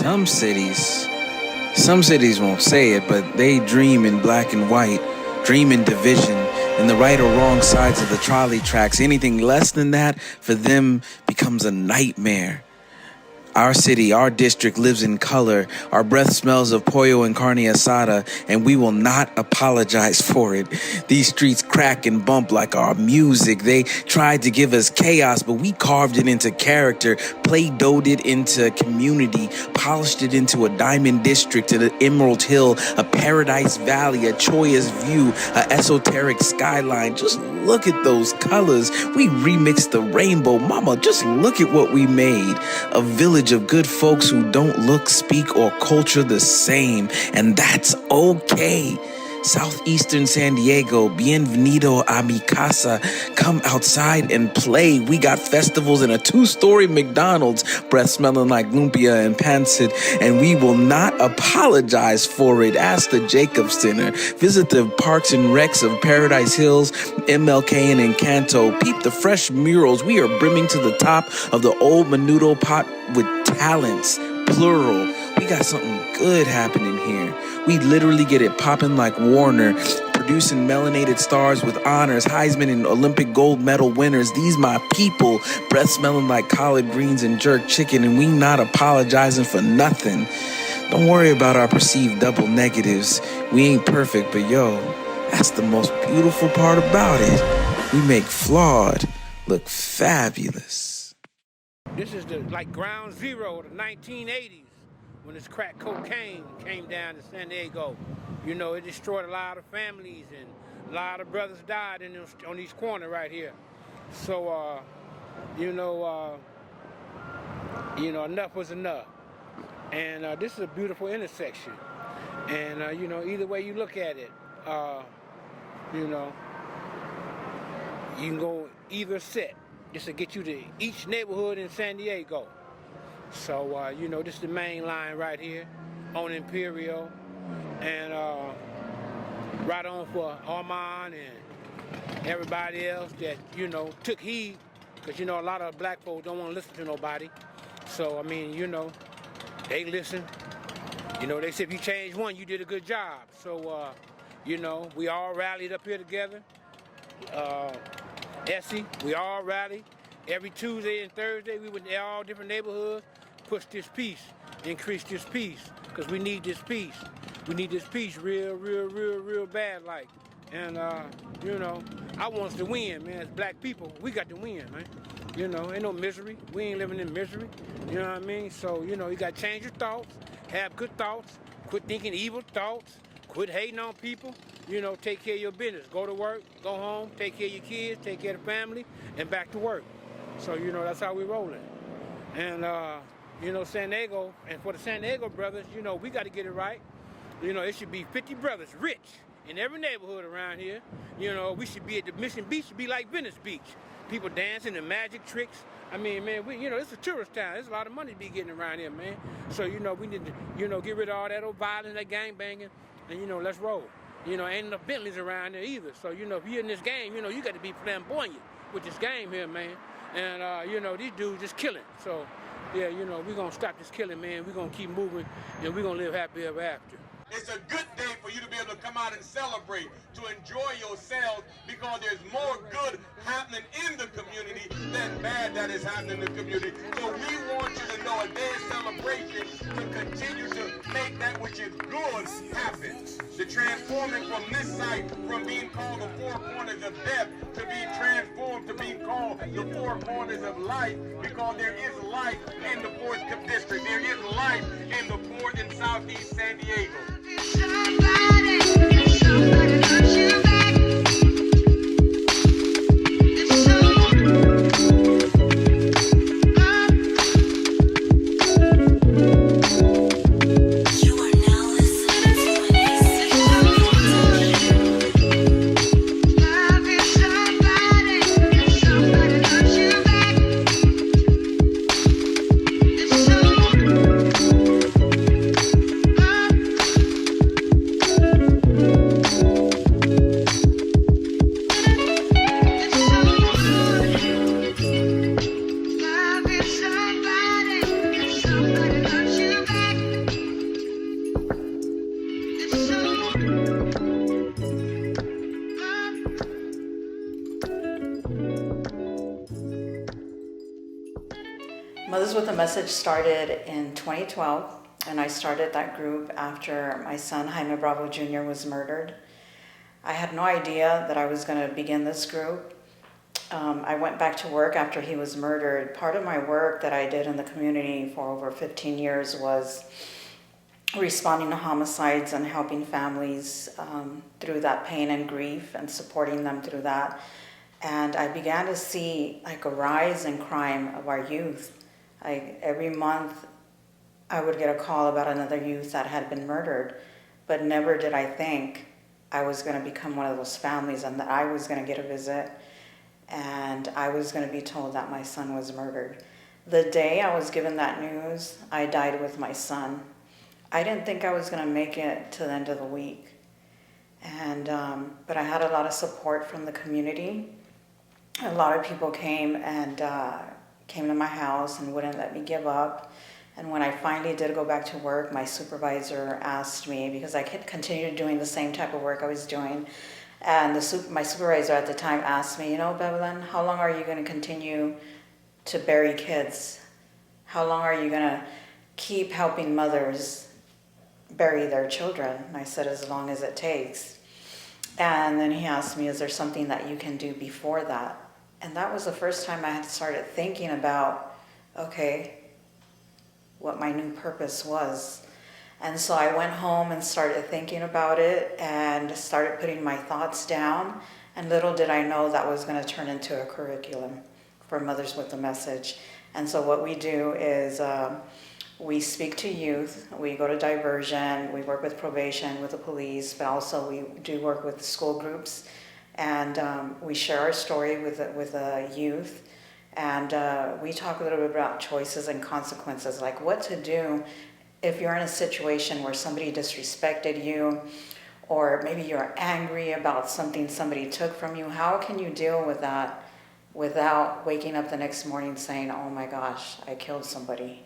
Some cities won't say it, but they dream in black and white, dream in division, in the right or wrong sides of the trolley tracks. Anything less than that, for them, becomes a nightmare. Our city, our district lives in color. Our breath smells of pollo and carne asada, and we will not apologize for it. These streets crack and bump like our music. They tried to give us chaos, but we carved it into character, Play-dohed it into community, polished it into a diamond district, an emerald hill, a paradise valley, a joyous view, a esoteric skyline. Just look at those colors. We remixed the rainbow. Mama, just look at what we made. A village of good folks who don't look, speak, or culture the same, and that's okay. Southeastern San Diego, bienvenido a mi casa. Come outside and play. We got festivals and a 2-story McDonald's, breath smelling like lumpia and pancit, and we will not apologize for it. Ask the Jacob Center. Visit the parks and recs of Paradise Hills, MLK, and Encanto. Peep the fresh murals. We are brimming to the top of the old Menudo pot with talents, plural. We got something good happening here. We literally get it popping like Warner, producing melanated stars with honors, Heisman and Olympic gold medal winners. These my people, breath smelling like collard greens and jerk chicken, and we not apologizing for nothing. Don't worry about our perceived double negatives. We ain't perfect, but yo, that's the most beautiful part about it. We make flawed look fabulous. This is the ground zero of the 1980s. When this crack cocaine came down to San Diego, you know, it destroyed a lot of families and a lot of brothers died on these corners right here. So, enough was enough. And this is a beautiful intersection. And, either way you look at it, you can go either set. This will get you to each neighborhood in San Diego. So, this is the main line right here on Imperial, and right on for Armand and everybody else that, took heed, because, a lot of black folks don't want to listen to nobody. So, they listen. They say if you change one, you did a good job. So, we all rallied up here together. Essie, we all rallied. Every Tuesday and Thursday, we went to all different neighborhoods, push this peace, increase this peace, because we need this peace. We need this peace real bad like. And, I want us to win, man. As black people, we got to win, man. Ain't no misery. We ain't living in misery. You know what I mean? So, you got to change your thoughts, have good thoughts, quit thinking evil thoughts, quit hating on people. Take care of your business. Go to work, go home, take care of your kids, take care of the family, and back to work. So, that's how we rolling. And, San Diego, and for the San Diego brothers, we got to get it right. It should be 50 brothers, rich, in every neighborhood around here. We should be at the Mission Beach, should be like Venice Beach. People dancing and magic tricks. I mean, man, it's a tourist town. There's a lot of money to be getting around here, man. So, we need to, get rid of all that old violence, that gang banging, and, let's roll. Ain't enough Bentleys around there either. So, if you're in this game, you got to be flamboyant with this game here, man. And, these dudes just killing. So, yeah, we're going to stop this killing, man. We're going to keep moving, and we're going to live happy ever after. It's a good day for you to be able to come out and celebrate, to enjoy yourselves, because there's more good happening in the community than bad that is happening in the community. So we want you to know a day of celebration to continue to make that which is good happen. The transforming from this site, from being called the four corners of death, to being transformed to being called the four corners of life, because there is life in the 4th District. There is life in the 4th and Southeast San Diego. Somebody loves you back. Mothers with a Message started in 2012, and I started that group after my son Jaime Bravo Jr. was murdered. I had no idea that I was going to begin this group. I went back to work after he was murdered. Part of my work that I did in the community for over 15 years was responding to homicides and helping families through that pain and grief and supporting them through that. And I began to see like a rise in crime of our youth. Every month I would get a call about another youth that had been murdered, but never did I think I was going to become one of those families and that I was going to get a visit and I was going to be told that my son was murdered. The day I was given that news, I died with my son. I didn't think I was going to make it to the end of the week. But I had a lot of support from the community. A lot of people came to my house and wouldn't let me give up. And when I finally did go back to work, my supervisor asked me, because I continued doing the same type of work I was doing, and my supervisor at the time asked me, Bevelyn, how long are you going to continue to bury kids? How long are you going to keep helping mothers bury their children? And I said, as long as it takes. And then he asked me, is there something that you can do before that? And that was the first time I had started thinking about, okay, what my new purpose was. And so I went home and started thinking about it and started putting my thoughts down. And little did I know that was going to turn into a curriculum for Mothers with a Message. And so what we do is we speak to youth, we go to diversion, we work with probation, with the police, but also we do work with school groups. And we share our story with the youth. And we talk a little bit about choices and consequences, like what to do if you're in a situation where somebody disrespected you, or maybe you're angry about something somebody took from you. How can you deal with that without waking up the next morning saying, oh my gosh, I killed somebody?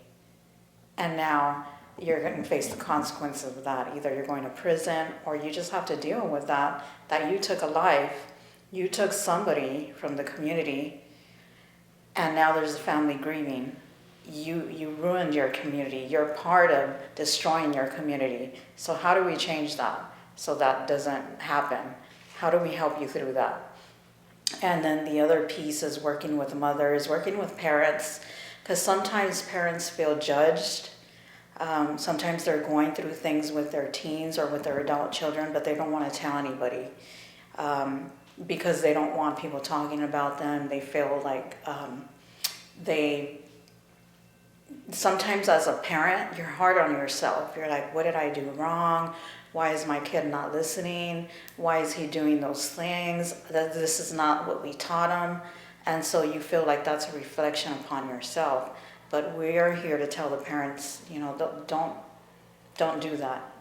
And now you're going to face the consequences of that. Either you're going to prison, or you just have to deal with that you took a life, you took somebody from the community, and now there's a family grieving. You ruined your community. You're part of destroying your community. So how do we change that so that doesn't happen? How do we help you through that? And then the other piece is working with mothers, working with parents, because sometimes parents feel judged. Sometimes they're going through things with their teens or with their adult children, but they don't want to tell anybody because they don't want people talking about them. They feel like sometimes as a parent, you're hard on yourself. You're like, what did I do wrong? Why is my kid not listening? Why is he doing those things? This is not what we taught him. And so you feel like that's a reflection upon yourself. But we are here to tell the parents, don't do that.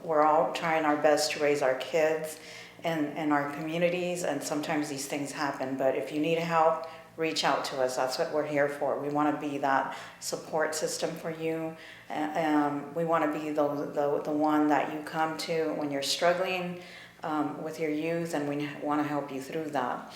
We're all trying our best to raise our kids in our communities, and sometimes these things happen. But if you need help, reach out to us. That's what we're here for. We want to be that support system for you. We want to be the one that you come to when you're struggling with your youth, and we want to help you through that.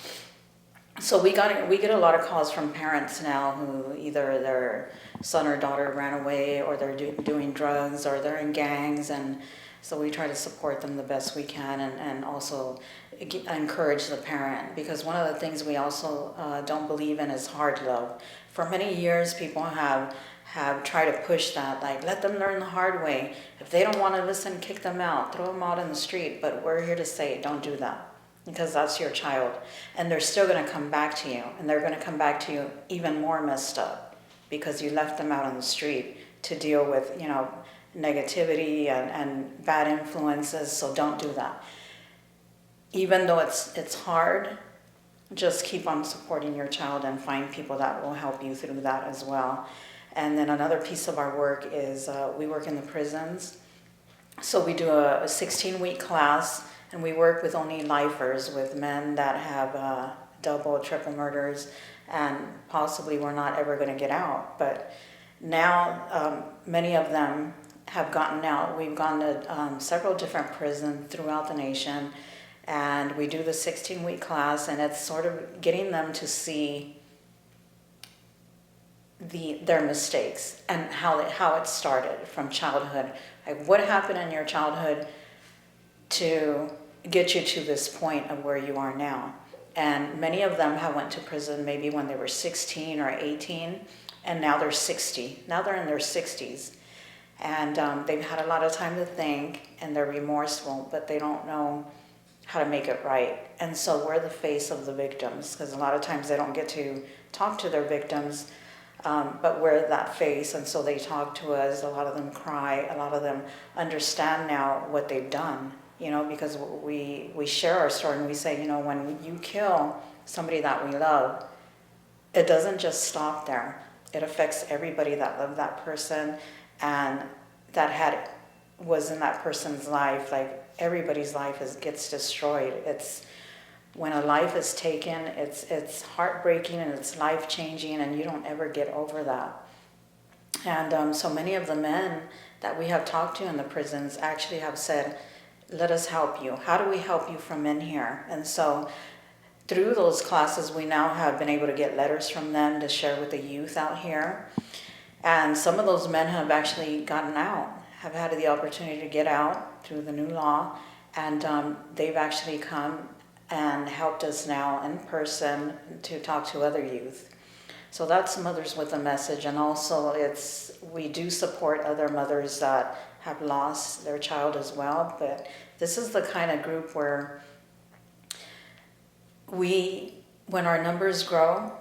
So we get a lot of calls from parents now who either their son or daughter ran away, or they're doing drugs, or they're in gangs, and so we try to support them the best we can, and also encourage the parent, because one of the things we also don't believe in is hard love. For many years, people have tried to push that, like, let them learn the hard way. If they don't want to listen, kick them out, throw them out in the street. But we're here to say, don't do that, because that's your child, and they're still going to come back to you, and they're going to come back to you even more messed up because you left them out on the street to deal with negativity and bad influences. So don't do that. Even though it's hard, just keep on supporting your child and find people that will help you through that as well. And then another piece of our work is we work in the prisons. So we do a 16-week class, and we work with only lifers, with men that have double, triple murders, and possibly we're not ever going to get out. But now many of them have gotten out. We've gone to several different prisons throughout the nation, and we do the 16-week class, and it's sort of getting them to see their mistakes and how it started from childhood. Like, what happened in your childhood to get you to this point of where you are now? And many of them have went to prison maybe when they were 16 or 18, and now they're 60. Now they're in their 60s. And they've had a lot of time to think, and they're remorseful, but they don't know how to make it right. And so we're the face of the victims, because a lot of times they don't get to talk to their victims, but we're that face, and so they talk to us. A lot of them cry. A lot of them understand now what they've done, you know, because we share our story, and we say, you know, when you kill somebody that we love, it doesn't just stop there. It affects everybody that loved that person and that was in that person's life. Like, everybody's life gets destroyed. It's when a life is taken, it's heartbreaking and it's life-changing, and you don't ever get over that. And so many of the men that we have talked to in the prisons actually have said, let us help you. How do we help you from in here? And so through those classes, we now have been able to get letters from them to share with the youth out here. And some of those men have actually gotten out, have had the opportunity to get out through the new law, and they've actually come and helped us now in person to talk to other youth. So that's Mothers with a Message, and also we do support other mothers that have lost their child as well, but this is the kind of group where when our numbers grow,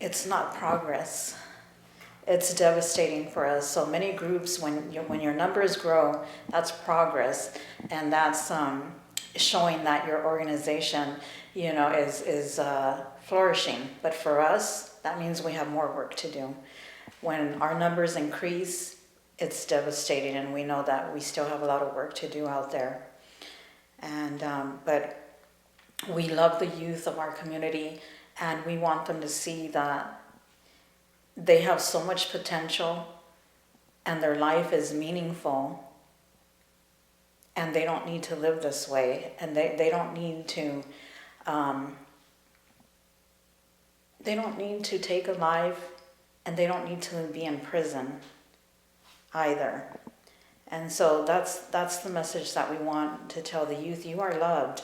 it's not progress. It's devastating for us. So many groups, when your numbers grow, that's progress, and that's showing that your organization, you know, is flourishing. But for us, that means we have more work to do. When our numbers increase, it's devastating, and we know that we still have a lot of work to do out there. And but we love the youth of our community, and we want them to see that they have so much potential and their life is meaningful, and they don't need to live this way, and they don't need to take a life, and they don't need to be in prison either. And so that's the message that we want to tell the youth. You are loved.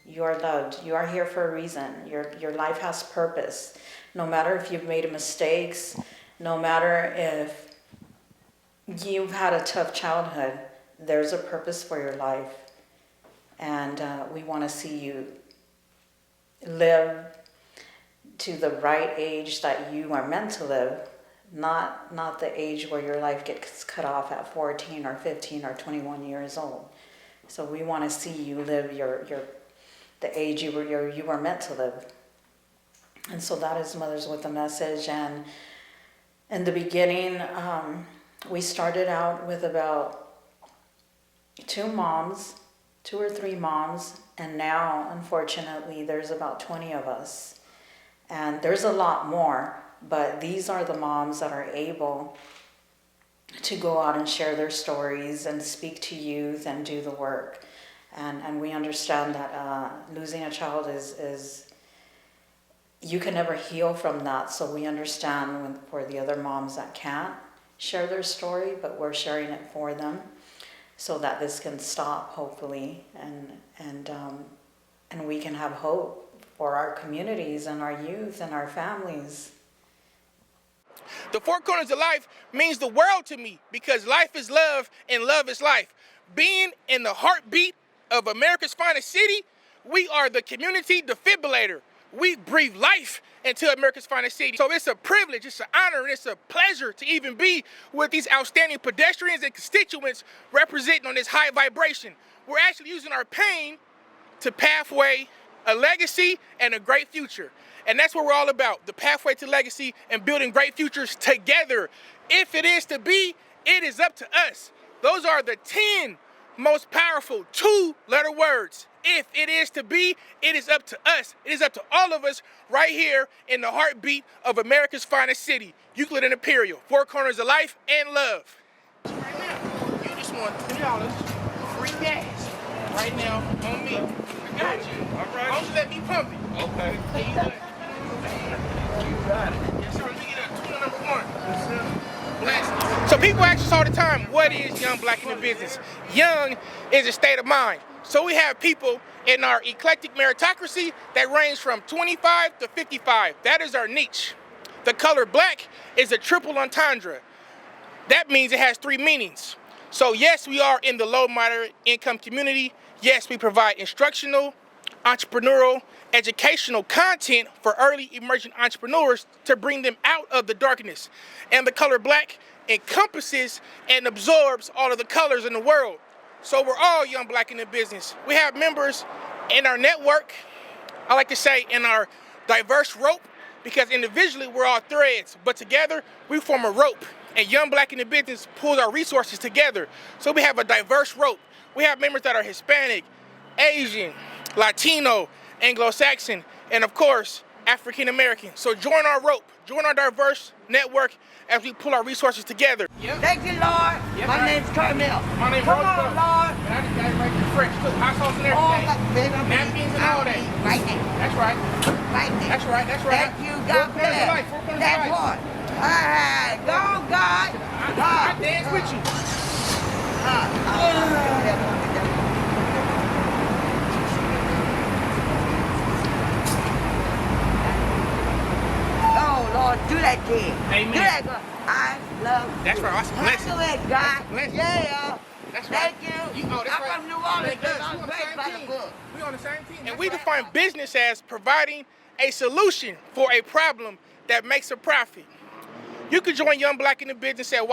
You are loved. You are here for a reason. Your life has purpose. No matter if you've made mistakes, no matter if you've had a tough childhood, there's a purpose for your life. And we want to see you live to the right age that you are meant to live, not the age where your life gets cut off at 14 or 15 or 21 years old. So we want to see you live the age you were meant to live. And so that is Mothers with a Message. And in the beginning, we started out with about 2 or 3 moms, and now, unfortunately, there's about 20 of us. And there's a lot more, but these are the moms that are able to go out and share their stories and speak to youth and do the work. And we understand that losing a child is you can never heal from that. So we understand for the other moms that can't share their story, but we're sharing it for them so that this can stop, hopefully, and we can have hope for our communities and our youth and our families. The 4 corners of life means the world to me, because life is love and love is life. Being in the heartbeat of America's finest city, we are the community defibrillator. We breathe life into America's finest city. So it's a privilege, it's an honor, and it's a pleasure to even be with these outstanding pedestrians and constituents representing on this high vibration. We're actually using our pain to pathway a legacy and a great future. And that's what we're all about, the pathway to legacy and building great futures together. If it is to be, it is up to us. Those are the 10 most powerful 2-letter words. If it is to be, it is up to us. It is up to all of us right here in the heartbeat of America's finest city, Euclid and Imperial, 4 corners of life and love. Right now, you just want $20 free gas right now on me. I got you. All right. Don't let me pump it. Okay. You got it. Yes, sir. Let me get a tuna number 1. So people ask us all the time, what is Young Black in the Business? Young is a state of mind. So we have people in our eclectic meritocracy that range from 25 to 55. That is our niche. The color black is a triple entendre. That means it has three meanings. So yes, we are in the low moderate income community. Yes, we provide instructional, entrepreneurial, educational content for early emerging entrepreneurs to bring them out of the darkness. And the color black encompasses and absorbs all of the colors in the world. So we're all Young Black in the Business. We have members in our network, I like to say in our diverse rope, because individually we're all threads, but together we form a rope. And Young Black in the Business pulls our resources together. So we have a diverse rope. We have members that are Hispanic, Asian, Latino, Anglo-Saxon, and of course, African American. So join our rope, join our diverse network as we pull our resources together. Yep. Thank you, Lord. Yep, My name's Carmel. My name's Come Rose on, Bud. Lord. And I just got it right to French. Look, hot sauce and All everything. that, baby, Napkins and all that. Right there. That's right. Right there. That's right. That's right. Thank you, God Four corners of life. bless. Four corners of That life. part. All right. Go on, God. I dance with you. Oh, Lord, do that kid. Amen. Do that, God. I love you. That's right. That's a blessing. Do it, God. blessing. Yeah. That's right. Thank you. Oh, that's I'm right. from New Orleans. Thank you. I'm We on the raised same by the team. book. We on the same team. And we define business as providing a solution for a problem that makes a profit. You can join Young Black in the Business at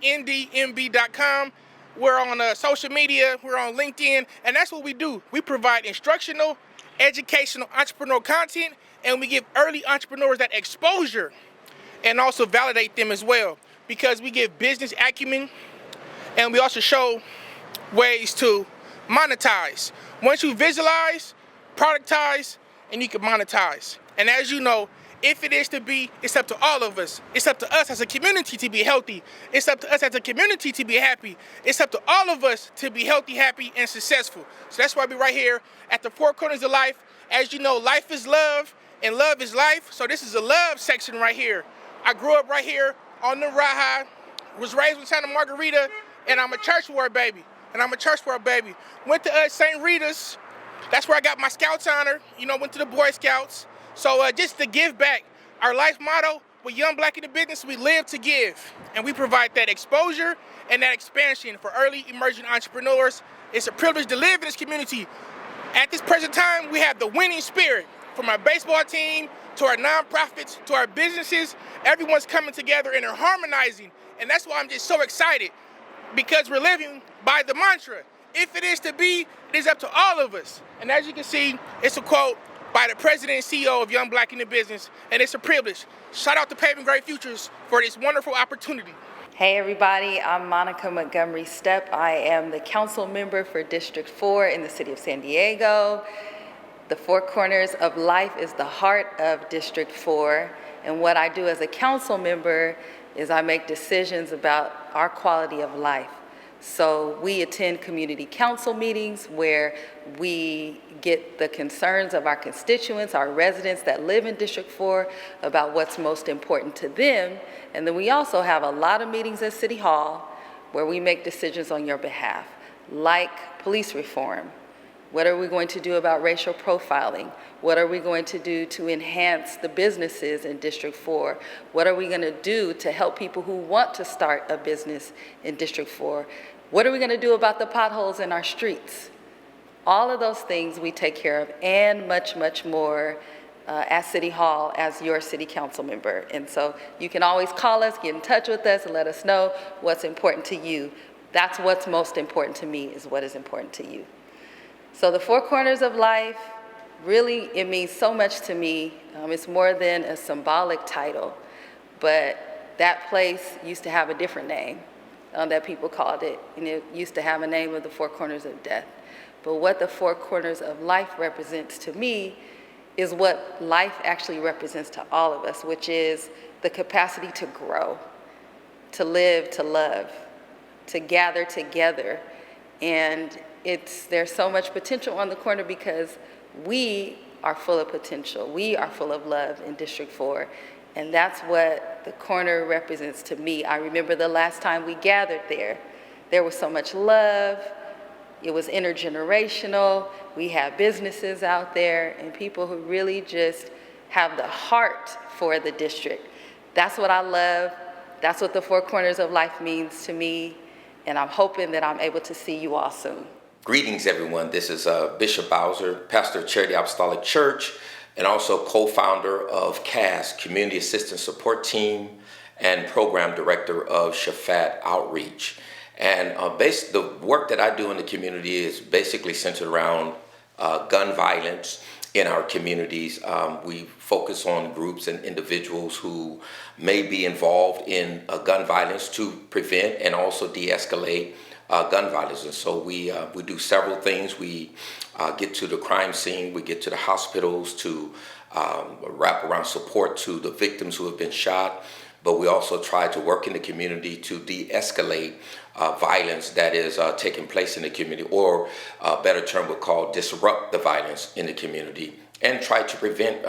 ybandmb.com. We're on social media, we're on LinkedIn, and that's what we do. We provide instructional, educational, entrepreneurial content, and we give early entrepreneurs that exposure and also validate them as well, because we give business acumen and we also show ways to monetize. Once you visualize, productize, and you can monetize. And as you know, if it is to be, it's up to all of us. It's up to us as a community to be healthy. It's up to us as a community to be happy. It's up to all of us to be healthy, happy, and successful. So that's why we're right here at the Four Corners of Life. As you know, life is love and love is life. So this is a love section right here. I grew up right here on the Raha, was raised in Santa Margarita, and I'm a church ward baby. Went to St. Rita's. That's where I got my Scouts honor. You know, went to the Boy Scouts. So just to give back, our life motto with Young Black in the Business, we live to give. And we provide that exposure and that expansion for early emerging entrepreneurs. It's a privilege to live in this community. At this present time, we have the winning spirit. From our baseball team, to our nonprofits, to our businesses, everyone's coming together and they're harmonizing. And that's why I'm just so excited, because we're living by the mantra, if it is to be, it is up to all of us. And as you can see, it's a quote by the president and CEO of Young Black in the Business, and it's a privilege. Shout out to Paving Great Futures for this wonderful opportunity. Hey everybody, I'm Monica Montgomery Stepp. I am the council member for District 4 in the city of San Diego. The Four Corners of Life is the heart of District 4, and what I do as a council member is I make decisions about our quality of life. So we attend community council meetings where we get the concerns of our constituents, our residents that live in District 4 about what's most important to them. And then we also have a lot of meetings at City Hall where we make decisions on your behalf, like police reform. What are we going to do about racial profiling? What are we going to do to enhance the businesses in District 4? What are we going to do to help people who want to start a business in District 4? What are we going to do about the potholes in our streets? All of those things we take care of, and much, much more at City Hall as your city council member. And so you can always call us, get in touch with us, and let us know what's important to you. That's what's most important to me, is what is important to you. So the Four Corners of Life, really, it means so much to me. It's more than a symbolic title, but that place used to have a different name that people called it, and it used to have a name of the Four Corners of Death. But what the Four Corners of Life represents to me is what life actually represents to all of us, which is the capacity to grow, to live, to love, to gather together. And there's so much potential on the corner because we are full of potential. We are full of love in District 4. And that's what the corner represents to me. I remember the last time we gathered there. There was so much love. It was intergenerational. We have businesses out there and people who really just have the heart for the district. That's what I love. That's what the Four Corners of Life means to me. And I'm hoping that I'm able to see you all soon. Greetings, everyone. This is Bishop Bowser, pastor of Charity Apostolic Church, and also co-founder of CAS, Community Assistance Support Team, and program director of Shafat Outreach. And the work that I do in the community is basically centered around gun violence in our communities. We focus on groups and individuals who may be involved in gun violence to prevent and also de-escalate gun violence. And so we do several things. We get to the crime scene, we get to the hospitals to wrap around support to the victims who have been shot, but we also try to work in the community to de-escalate violence that is taking place in the community, or a better term would call disrupt the violence in the community, and try to prevent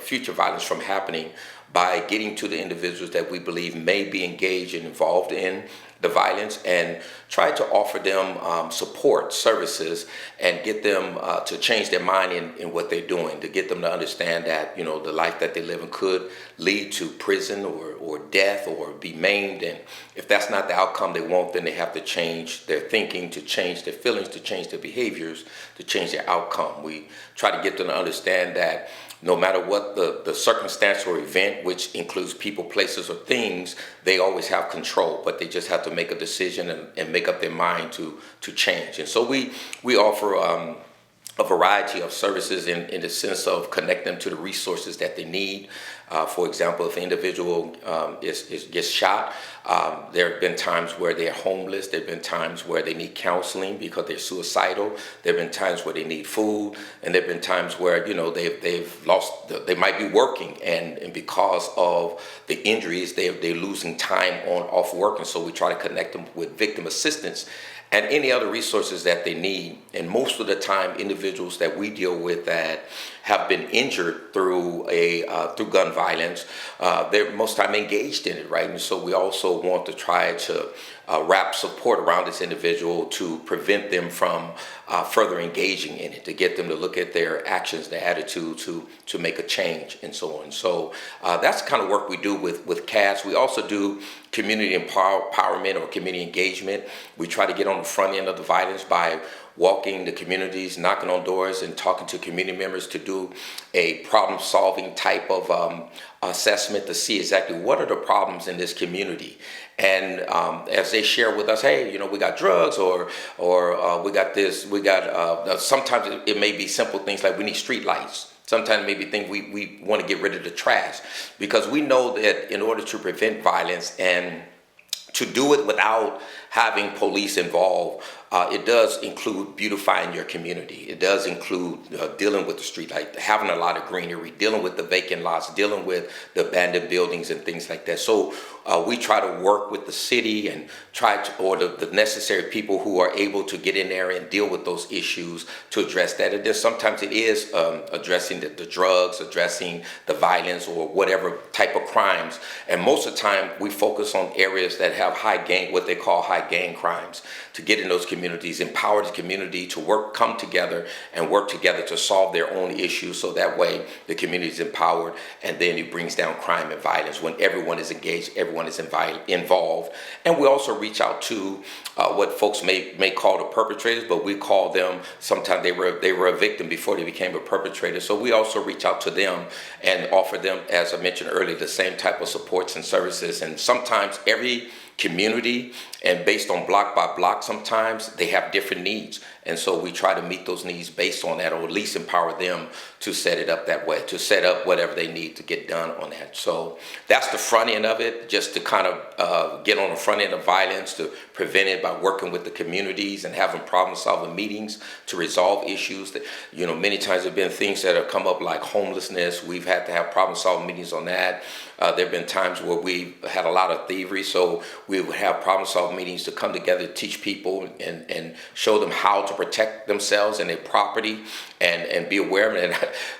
future violence from happening by getting to the individuals that we believe may be engaged and involved in the violence, and try to offer them support services and get them to change their mind in what they're doing, to get them to understand that, you know, the life that they live in could lead to prison or death or be maimed. And if that's not the outcome they want, then they have to change their thinking, to change their feelings, to change their behaviors, to change their outcome. We try to get them to understand that no matter what the circumstance or event, which includes people, places, or things, they always have control, but they just have to make a decision and make up their mind to change. And so we offer a variety of services in the sense of connecting them to the resources that they need. For example, if an individual gets shot, there have been times where they're homeless. There have been times where they need counseling because they're suicidal. There have been times where they need food, and there have been times where, you know, they've lost. They might be working, and because of the injuries, they're losing time off work. And so we try to connect them with victim assistance and any other resources that they need. And most of the time, individuals that we deal with that have been injured through gun violence, they're most time engaged in it, right? And so we also want to try to wrap support around this individual to prevent them from further engaging in it, to get them to look at their actions, their attitude, to make a change, and so on. So that's the kind of work we do with CAS. We also do community empowerment or community engagement. We try to get on the front end of the violence by walking the communities, knocking on doors, and talking to community members to do a problem-solving type of assessment to see exactly what are the problems in this community. And as they share with us, hey, you know, we got drugs, or we got this, we got, sometimes it may be simple things like we need street lights. Sometimes maybe think we want to get rid of the trash, because we know that in order to prevent violence and to do it without having police involved, it does include beautifying your community. It does include dealing with the street, like having a lot of greenery, dealing with the vacant lots, dealing with the abandoned buildings and things like that. So we try to work with the city and or the necessary people who are able to get in there and deal with those issues to address that. And then sometimes it is addressing the drugs, addressing the violence, or whatever type of crimes. And most of the time we focus on areas that have what they call high gang crimes, to get in those communities, empower the community to come together and work together to solve their own issues, so that way the community is empowered, and then it brings down crime and violence when everyone is engaged, everyone is involved. And we also reach out to what folks may call the perpetrators, but we call them, sometimes they were a victim before they became a perpetrator. So we also reach out to them and offer them, as I mentioned earlier, the same type of supports and services. And sometimes every community, and based on block by block, sometimes they have different needs. And so we try to meet those needs based on that, or at least empower them to set it up that way, to set up whatever they need to get done on that. So that's the front end of it, just to kind of get on the front end of violence, to prevent it by working with the communities and having problem-solving meetings to resolve issues. That, you know, many times there have been things that have come up like homelessness. We've had to have problem-solving meetings on that. There have been times where we had a lot of thievery, so we would have problem-solving meetings to come together to teach people and show them how to protect themselves and their property and be aware of it.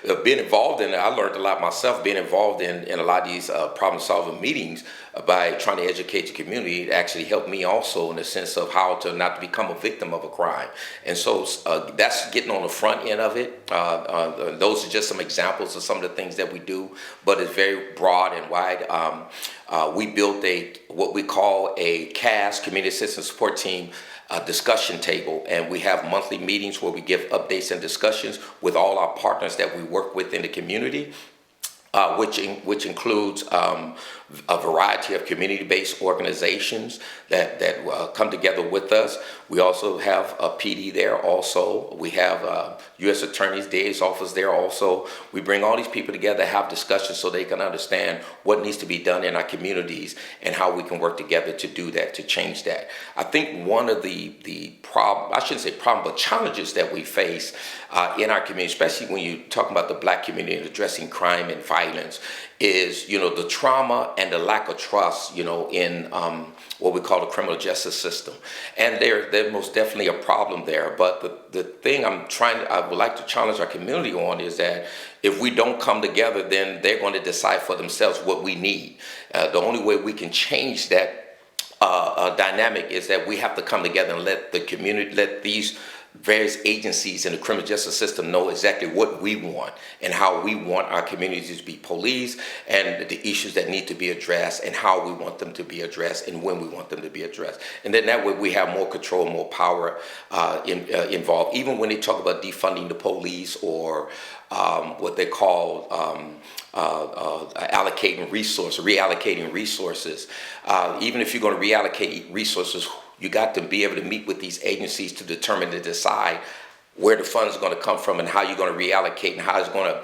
And being involved in it, I learned a lot myself, being involved in a lot of these problem-solving meetings by trying to educate the community. It actually helped me also in the sense of how to not to become a victim of a crime. And so that's getting on the front end of it. Those are just some examples of some of the things that we do, but it's very broad and wide. We built what we call a CAS, Community Assistance Support Team, discussion table, and we have monthly meetings where we give updates and discussions with all our partners that we work with in the community. Which includes a variety of community-based organizations that come together with us. We also have a PD there also. We have U.S. Attorney's DA's office there also. We bring all these people together, have discussions so they can understand what needs to be done in our communities and how we can work together to do that, to change that. I think one of the problem, I shouldn't say problem, but challenges that we face in our community, especially when you talk about the Black community and addressing crime and violence, is, the trauma and the lack of trust, in what we call the criminal justice system. And there's most definitely a problem there. But the thing I would like to challenge our community on is that if we don't come together, then they're going to decide for themselves what we need. The only way we can change that dynamic is that we have to come together and let the community, let these various agencies in the criminal justice system know exactly what we want and how we want our communities to be policed and the issues that need to be addressed and how we want them to be addressed and when we want them to be addressed. And then that way we have more control, more power involved. Even when they talk about defunding the police or what they call reallocating resources. Even if you're going to reallocate resources, you got to be able to meet with these agencies to determine, to decide where the funds are going to come from and how you're going to reallocate and how it's going to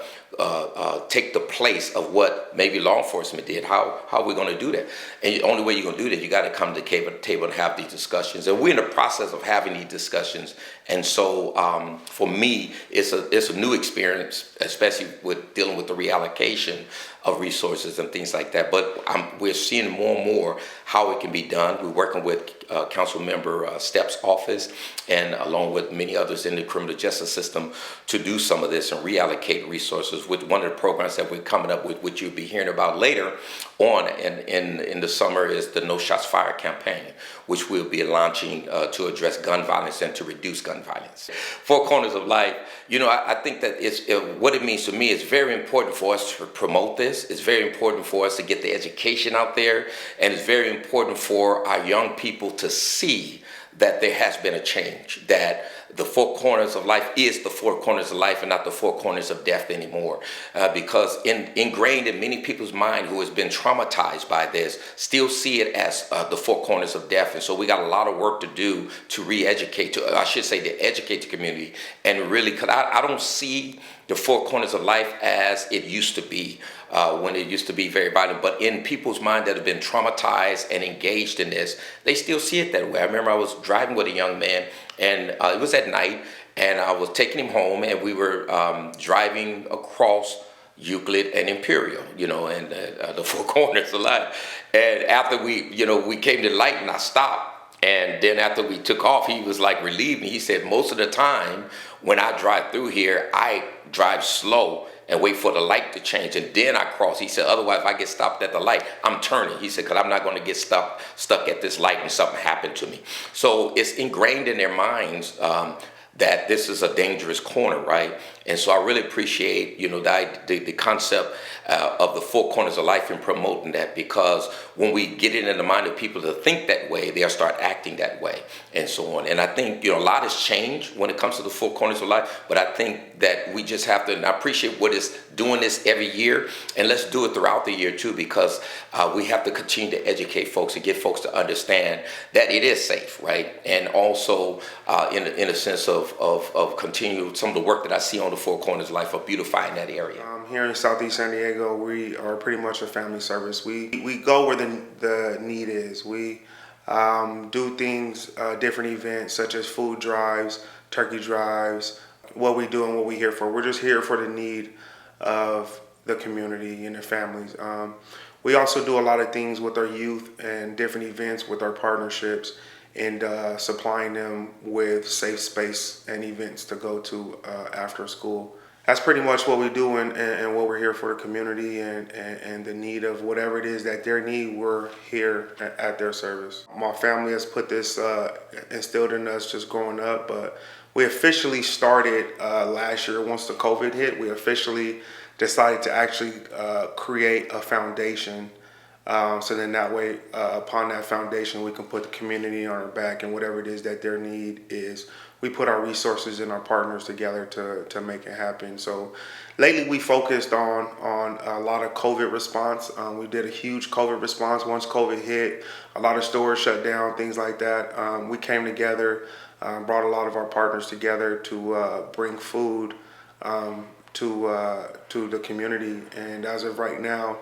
take the place of what maybe law enforcement did. How are we going to do that? And the only way you're going to do that, you got to come to the table and have these discussions. And we're in the process of having these discussions. And so for me, it's a new experience, especially with dealing with the reallocation of resources and things like that. But we're seeing more and more how it can be done. We're working with Council Member Stepp's office and along with many others in the criminal justice system to do some of this and reallocate resources with one of the programs that we're coming up with, which you'll be hearing about later on in the summer, is the No Shots Fired campaign, which we'll be launching to address gun violence and to reduce gun violence. Four Corners of Life, I think that what it means to me is very important for us to promote this. It's very important for us to get the education out there, and it's very important for our young people to see that there has been a change, that the four corners of life is the four corners of life and not the four corners of death anymore. Because ingrained in many people's mind who has been traumatized by this still see it as the four corners of death. And so we got a lot of work to do to re-educate, to educate the community. And really, because I don't see the four corners of life as it used to be, when it used to be very violent. But in people's mind that have been traumatized and engaged in this, they still see it that way. I remember I was driving with a young man, and it was at night, and I was taking him home, and we were driving across Euclid and Imperial, and the four corners of life. And after we came to the light, and I stopped. And then after we took off, he was like relieved. He said, most of the time when I drive through here, I drive slow and wait for the light to change, and then I cross. He said, otherwise, if I get stopped at the light, I'm turning. He said, because I'm not going to get stuck at this light and something happened to me. So it's ingrained in their minds that this is a dangerous corner, right? And so I really appreciate, the concept of the four corners of life and promoting that, because when we get it in the mind of people to think that way, they'll start acting that way and so on. And I think, a lot has changed when it comes to the four corners of life, but I think that we just have to, and I appreciate what is doing this every year, and let's do it throughout the year too, because we have to continue to educate folks and get folks to understand that it is safe, right? And also in a sense of continue some of the work that I see on the four corners of life of beautifying that area. Here in Southeast San Diego, we are pretty much a family service. We go where the need is. We do things, different events such as food drives, turkey drives, what we do and what we're here for. We're just here for the need of the community and the families. We also do a lot of things with our youth and different events with our partnerships and supplying them with safe space and events to go to after school. That's pretty much what we do and what we're here for the community and the need of whatever it is that their need, we're here at their service. My family has put this, instilled in us just growing up, but we officially started last year once the COVID hit. We officially decided to actually create a foundation. So then that way, upon that foundation, we can put the community on our back and whatever it is that their need is, we put our resources and our partners together to make it happen. So lately we focused on a lot of COVID response. We did a huge COVID response. Once COVID hit, a lot of stores shut down, things like that. We came together, brought a lot of our partners together to bring food to the community. And as of right now,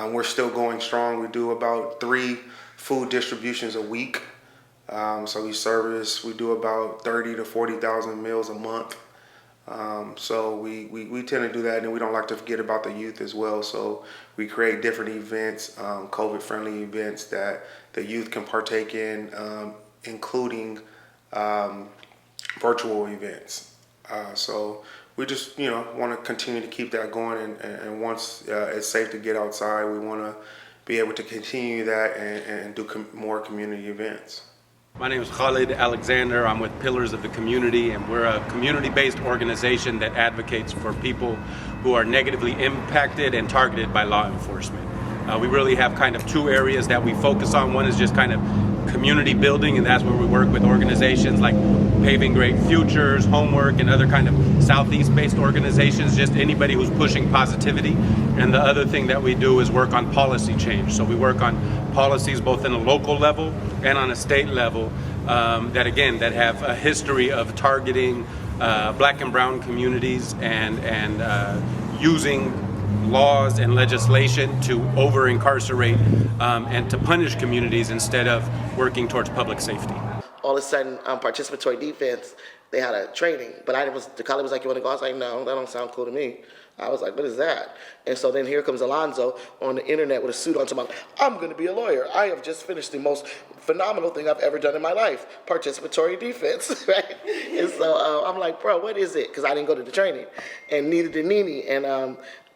we're still going strong. We do about 3 food distributions a week. So we do about 30 to 40,000 meals a month. So we tend to do that, and we don't like to forget about the youth as well. So we create different events, COVID-friendly events that the youth can partake in, including virtual events. So we just, want to continue to keep that going, and once it's safe to get outside, we want to be able to continue that and do more community events. My name is Khalid Alexander. I'm with Pillars of the Community, and we're a community-based organization that advocates for people who are negatively impacted and targeted by law enforcement. We really have kind of 2 areas that we focus on. One is just kind of community building, and that's where we work with organizations like Paving Great Futures, Homework, and other kind of Southeast-based organizations, just anybody who's pushing positivity. And the other thing that we do is work on policy change. So we work on policies both in a local level and on a state level that have a history of targeting black and brown communities and using laws and legislation to over-incarcerate and to punish communities instead of working towards public safety. All of a sudden, participatory defense, they had a training, but the colleague was like, you want to go? I was like, no, that don't sound cool to me. I was like, what is that? And so then here comes Alonzo on the internet with a suit on, talking about, I'm going to be a lawyer. I have just finished the most phenomenal thing I've ever done in my life, participatory defense, right? And so I'm like, bro, what is it? Because I didn't go to the training, and neither did Nene.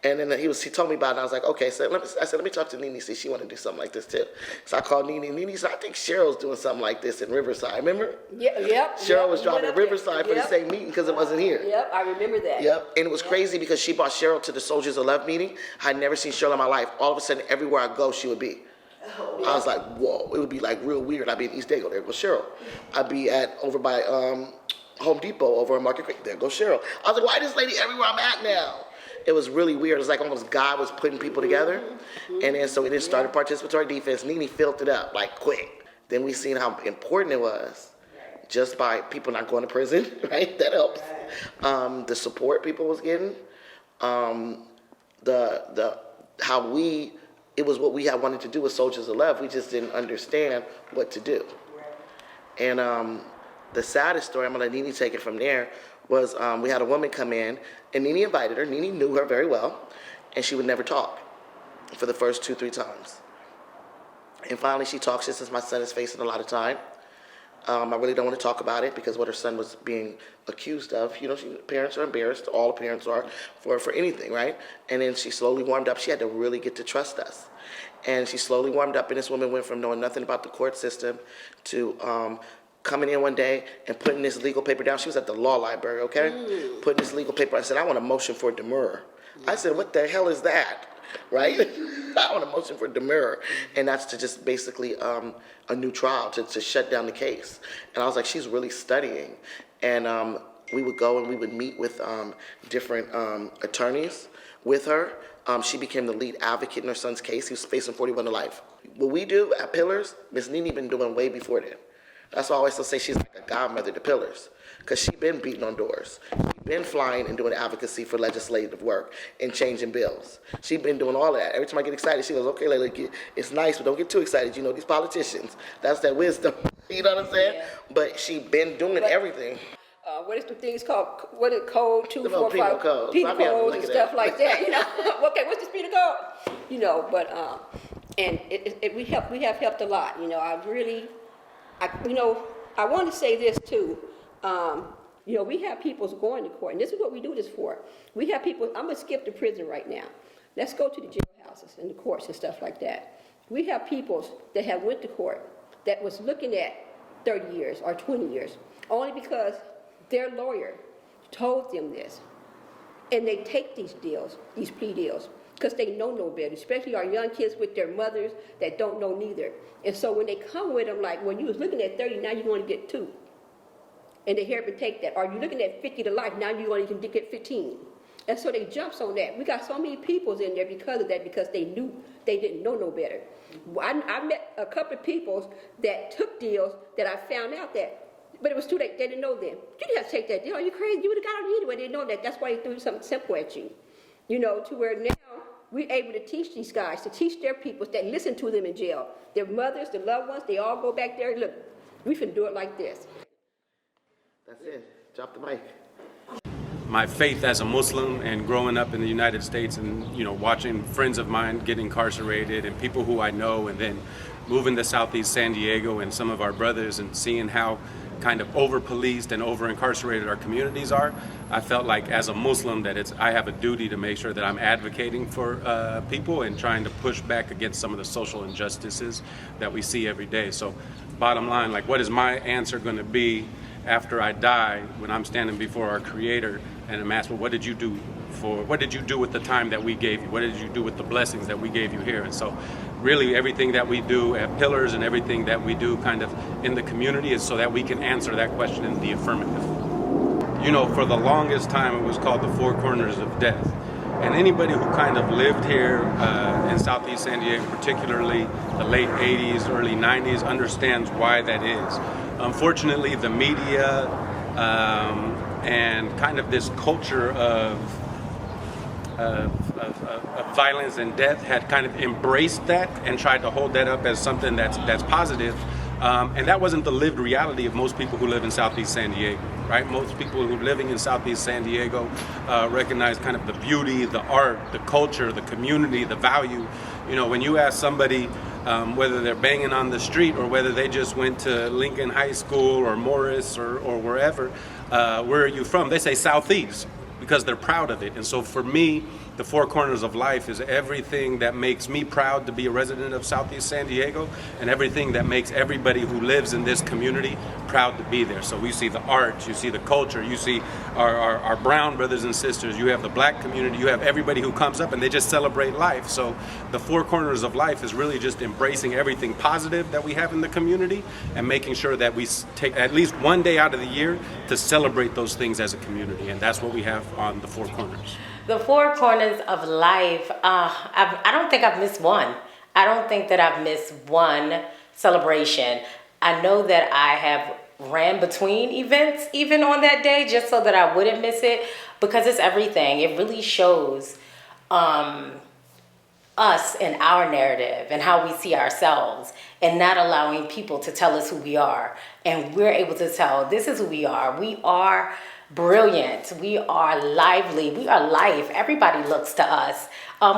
And then he told me about it, and I was like, okay. So let me talk to Nene, see if she want to do something like this too. So I called Nene. Nene said, I think Cheryl's doing something like this in Riverside. Remember? Yep. Cheryl was driving to Riverside for the same meeting because it wasn't here. Yep, I remember that. Yep. And it was crazy because she brought Cheryl to the Soldiers of Love meeting. I'd never seen Cheryl in my life. All of a sudden, everywhere I go, she would be. Oh, yeah. I was like, whoa. It would be like real weird. I'd be in East Dago. There goes Cheryl. I'd be over by Home Depot over in Market Creek. There goes Cheryl. I was like, why is this lady everywhere I'm at now? It was really weird. It was like almost God was putting people together. And then so it started participatory defense. Nene filled it up like quick. Then we seen how important it was just by people not going to prison, right? That helps. The support people was getting. It was what we had wanted to do with Soldiers of Love. We just didn't understand what to do. And the saddest story, I'm gonna let Nene take it from there, was we had a woman come in, and Nene invited her. Nene knew her very well, and she would never talk for the first 2-3 times. And finally she talks. She says, my son is facing a lot of time. I really don't want to talk about it because what her son was being accused of, parents are embarrassed, all the parents are, for anything, right? And then she slowly warmed up. She had to really get to trust us. And she slowly warmed up, and this woman went from knowing nothing about the court system to coming in one day and putting this legal paper down. She was at the law library, okay? Putting this legal paper. I said, I want a motion for demurrer. I said, what the hell is that, right? I want a motion for demurrer. And that's to just basically a new trial to shut down the case. And I was like, she's really studying. And we would go and we would meet with different attorneys with her. She became the lead advocate in her son's case. He was facing 41 to life. What we do at Pillars, Miss Nene been doing way before then. That's why I always say she's like a godmother to Pillars, because she been beating on doors. She been flying and doing advocacy for legislative work and changing bills. She been doing all of that. Every time I get excited, she goes, okay, Layla, it's nice, but don't get too excited. These politicians, that's that wisdom. You know what I'm saying? Yeah. But she been doing everything. What is the things called? What is code 245? Penal codes. Penal codes and stuff like that. Okay, what's this penal code? But and we have helped a lot. I really I want to say this too. We have people going to court, and this is what we do this for. We have people, I'm going to skip to prison right now. Let's go to the jailhouses and the courts and stuff like that. We have people that have went to court that was looking at 30 years or 20 years, only because their lawyer told them this. And they take these deals, these plea deals, because they know no better, especially our young kids with their mothers that don't know neither. And so when they come with them, like when you was looking at 30, now you want to get 2. And they hear them take that. Or you're looking at 50 to life, now you want to get 15. And so they jumps on that. We got so many peoples in there because of that, because they knew they didn't know no better. I met a couple of people that took deals that I found out that, but it was too late. They didn't know then. You didn't have to take that deal. Are you crazy? You would have got out anyway. They didn't know that. That's why they threw something simple at you. To where now we're able to teach these guys, to teach their people that listen to them in jail. Their mothers, their loved ones, they all go back there. Look, we can do it like this. That's it. Drop the mic. My faith as a Muslim and growing up in the United States and, watching friends of mine get incarcerated and people who I know, and then moving to Southeast San Diego and some of our brothers and seeing how kind of over-policed and over-incarcerated our communities are, I felt like as a Muslim that I have a duty to make sure that I'm advocating for people and trying to push back against some of the social injustices that we see every day. So bottom line, what is my answer going to be after I die when I'm standing before our Creator and I'm asked, well, what did you do with the time that we gave you? What did you do with the blessings that we gave you here? And so really everything that we do at Pillars and everything that we do kind of in the community is so that we can answer that question in the affirmative. For the longest time it was called the Four Corners of Death. And anybody who kind of lived here in Southeast San Diego, particularly the late 80s, early 90s, understands why that is. Unfortunately, the media and kind of this culture of violence and death had kind of embraced that and tried to hold that up as something that's positive. And that wasn't the lived reality of most people who live in Southeast San Diego, right? Most people who are living in Southeast San Diego recognize kind of the beauty, the art, the culture, the community, the value. When you ask somebody whether they're banging on the street or whether they just went to Lincoln High School or Morris or wherever, where are you from? They say Southeast because they're proud of it. And so for me, the Four Corners of Life is everything that makes me proud to be a resident of Southeast San Diego and everything that makes everybody who lives in this community proud to be there. So we see the art, you see the culture, you see our brown brothers and sisters, you have the black community, you have everybody who comes up and they just celebrate life. So the Four Corners of Life is really just embracing everything positive that we have in the community and making sure that we take at least one day out of the year to celebrate those things as a community. And that's what we have on the Four Corners. The Four Corners of Life, I don't think I've missed one. I don't think that I've missed one celebration. I know that I have ran between events even on that day just so that I wouldn't miss it, because it's everything. It really shows us and our narrative and how we see ourselves, and not allowing people to tell us who we are. And we're able to tell, this is who we are. We are brilliant. We are lively. We are life. Everybody looks to us.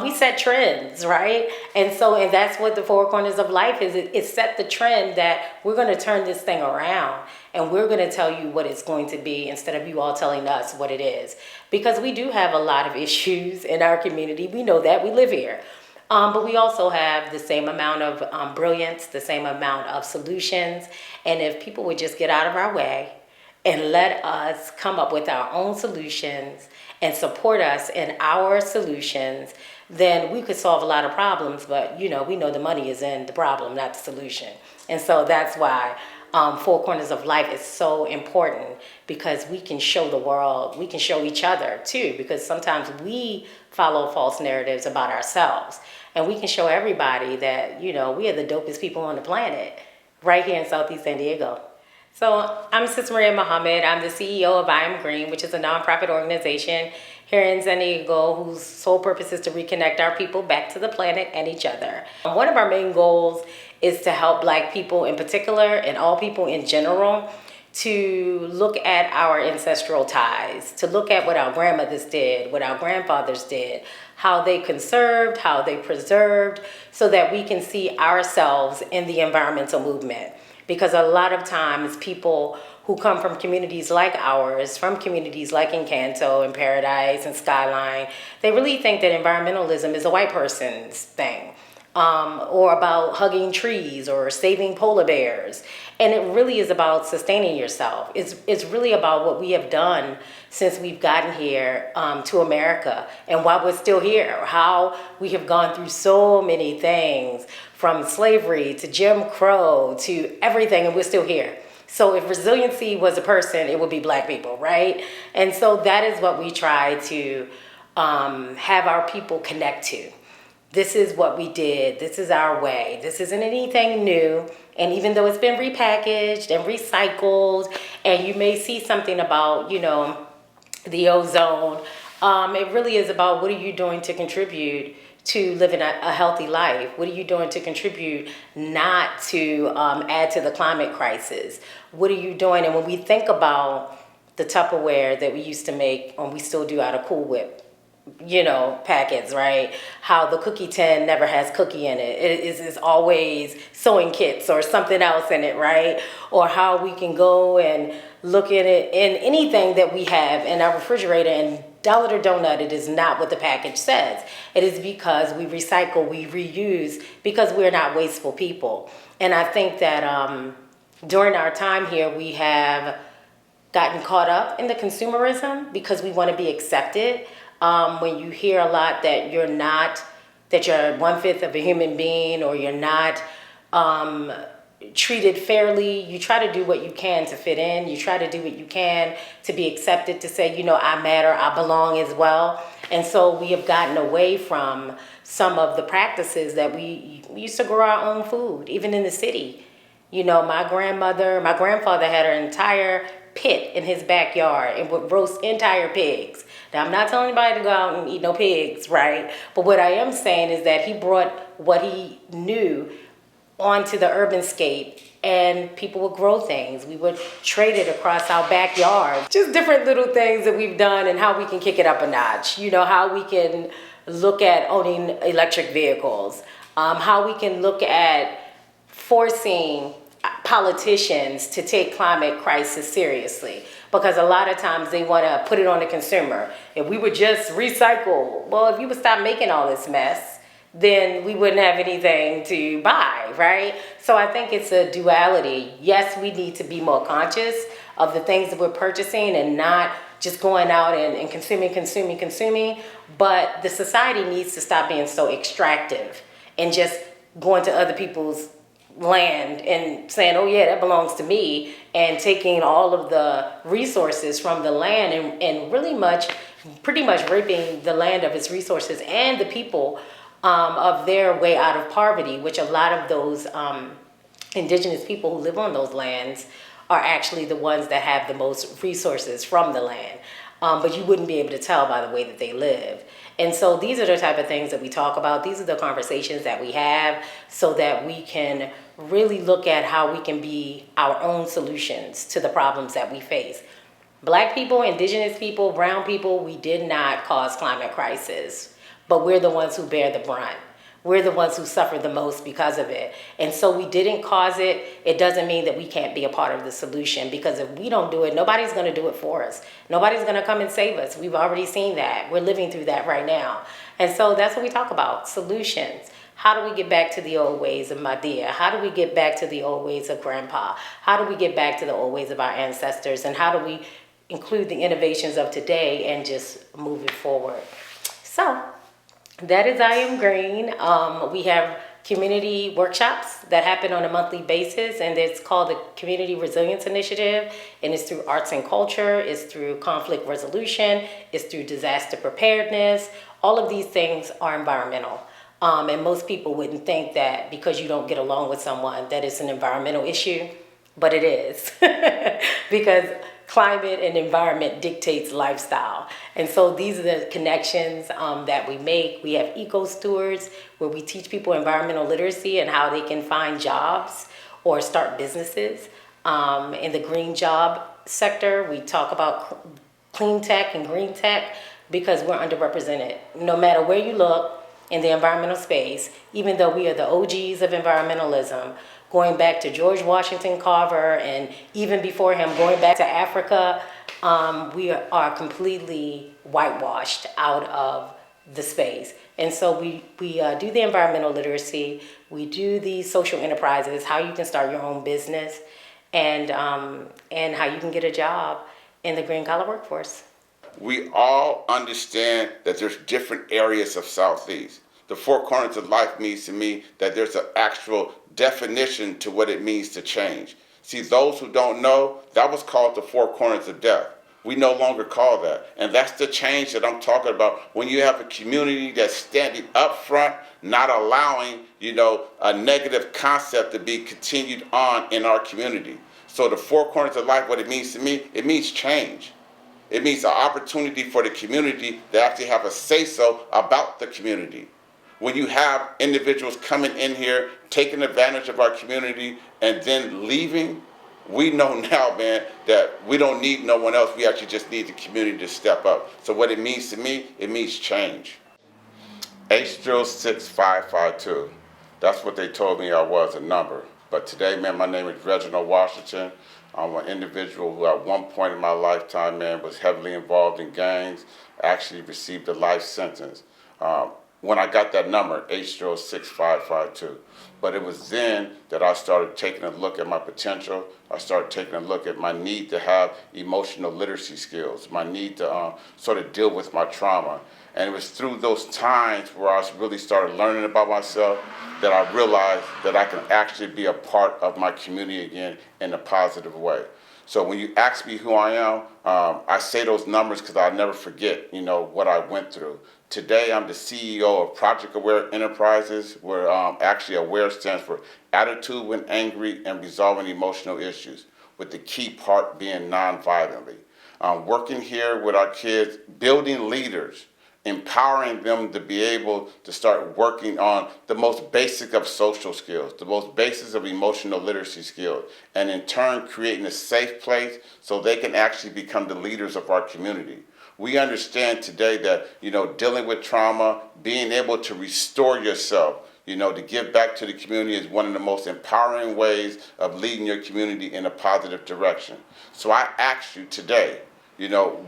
We set trends, right? And that's what the Four Corners of Life is. It set the trend that we're going to turn this thing around and we're going to tell you what it's going to be instead of you all telling us what it is. Because we do have a lot of issues in our community. We know that. We live here. But we also have the same amount of brilliance, the same amount of solutions. And if people would just get out of our way and let us come up with our own solutions and support us in our solutions, then we could solve a lot of problems. But, we know the money is in the problem, not the solution. And so that's why Four Corners of Life is so important, because we can show the world, we can show each other too, because sometimes we follow false narratives about ourselves. And we can show everybody that, we are the dopest people on the planet right here in Southeast San Diego. So I'm Sis Maria Muhammad. I'm the CEO of I Am Green, which is a nonprofit organization here in San Diego whose sole purpose is to reconnect our people back to the planet and each other. One of our main goals is to help Black people in particular, and all people in general, to look at our ancestral ties, to look at what our grandmothers did, what our grandfathers did, how they conserved, how they preserved, so that we can see ourselves in the environmental movement. because a lot of times people who come from communities like ours, from communities like Encanto and Paradise and Skyline, they really think that environmentalism is a white person's thing. Or about hugging trees or saving polar bears. And it really is about sustaining yourself. It's really about what we have done since we've gotten here to America and why we're still here, how we have gone through so many things, from slavery to Jim Crow to everything, and we're still here. So if resiliency was a person, it would be Black people, right? And so that is what we try to have our people connect to. This is what we did. This is our way. This isn't anything new. And even though it's been repackaged and recycled, and you may see something about, the ozone, it really is about what are you doing to contribute to living a healthy life? What are you doing to contribute not to add to the climate crisis? What are you doing? And when we think about the Tupperware that we used to make, and we still do out of Cool Whip, packets, right? How the cookie tin never has cookie in it. It is always sewing kits or something else in it, right? Or how we can go and look at it in anything that we have in our refrigerator and dollar to donut, it is not what the package says. It is because we recycle, we reuse, because we're not wasteful people. And I think that during our time here, we have gotten caught up in the consumerism because we want to be accepted. When you hear a lot that you're 1/5 of a human being, or you're not treated fairly, you try to do what you can to fit in. You try to do what you can to be accepted, to say, I matter, I belong as well. And so we have gotten away from some of the practices that we used to grow our own food, even in the city. My grandfather had an entire pit in his backyard and would roast entire pigs. Now, I'm not telling anybody to go out and eat no pigs, right? But what I am saying is that he brought what he knew onto the urban scape, and people would grow things. We would trade it across our backyard. Just different little things that we've done and how we can kick it up a notch. How we can look at owning electric vehicles, how we can look at forcing politicians to take climate crisis seriously, because a lot of times they want to put it on the consumer. If we would just recycle, well, if you would stop making all this mess, then we wouldn't have anything to buy, right? So I think it's a duality. Yes, we need to be more conscious of the things that we're purchasing and not just going out and consuming, but the society needs to stop being so extractive and just going to other people's land and saying, oh yeah, that belongs to me, and taking all of the resources from the land and pretty much raping the land of its resources and the people of their way out of poverty, which a lot of those indigenous people who live on those lands are actually the ones that have the most resources from the land. But you wouldn't be able to tell by the way that they live. And so these are the type of things that we talk about. These are the conversations that we have so that we can really look at how we can be our own solutions to the problems that we face. Black people, indigenous people, brown people, we did not cause climate crisis, but we're the ones who bear the brunt. We're the ones who suffer the most because of it. And so we didn't cause it. It doesn't mean that we can't be a part of the solution, because if we don't do it, nobody's going to do it for us. Nobody's going to come and save us. We've already seen that. We're living through that right now. And so that's what we talk about, solutions. How do we get back to the old ways of Madea? How do we get back to the old ways of Grandpa? How do we get back to the old ways of our ancestors? And how do we include the innovations of today and just move it forward? So that is I Am Green. We have community workshops that happen on a monthly basis, and it's called the Community Resilience Initiative, and it's through arts and culture, it's through conflict resolution, it's through disaster preparedness. All of these things are environmental. And most people wouldn't think that because you don't get along with someone that it's an environmental issue, but it is. Because climate and environment dictates lifestyle. And so these are the connections that we make. We have eco stewards where we teach people environmental literacy and how they can find jobs or start businesses. In the green job sector, we talk about clean tech and green tech because we're underrepresented. No matter where you look in the environmental space, even though we are the OGs of environmentalism, going back to George Washington Carver, and even before him, going back to Africa, we are completely whitewashed out of the space. And so we do the environmental literacy, we do the social enterprises, how you can start your own business, and how you can get a job in the green collar workforce. We all understand that there's different areas of Southeast. The Four Corners of Life means to me that there's an actual definition to what it means to change. See, those who don't know, that was called the Four Corners of Death. We no longer call that. And that's the change that I'm talking about. When you have a community that's standing up front, not allowing, a negative concept to be continued on in our community. So the Four Corners of Life, what it means to me, it means change. It means an opportunity for the community to actually have a say-so about the community. When you have individuals coming in here, taking advantage of our community, and then leaving, we know now, man, that we don't need no one else. We actually just need the community to step up. So what it means to me, it means change. H06-552. That's what they told me I was, a number. But today, man, my name is Reginald Washington. I'm an individual who at one point in my lifetime, man, was heavily involved in gangs, actually received a life sentence. When I got that number, H06-552. But it was then that I started taking a look at my potential. I started taking a look at my need to have emotional literacy skills, my need to sort of deal with my trauma. And it was through those times where I really started learning about myself that I realized that I can actually be a part of my community again in a positive way. So when you ask me who I am, I say those numbers because I'll never forget, what I went through. Today, I'm the CEO of Project Aware Enterprises, where actually AWARE stands for Attitude When Angry and Resolving Emotional Issues, with the key part being non-violently. Working here with our kids, building leaders, empowering them to be able to start working on the most basic of social skills, the most basics of emotional literacy skills, and in turn creating a safe place so they can actually become the leaders of our community. We understand today that, dealing with trauma, being able to restore yourself, to give back to the community is one of the most empowering ways of leading your community in a positive direction. So I ask you today,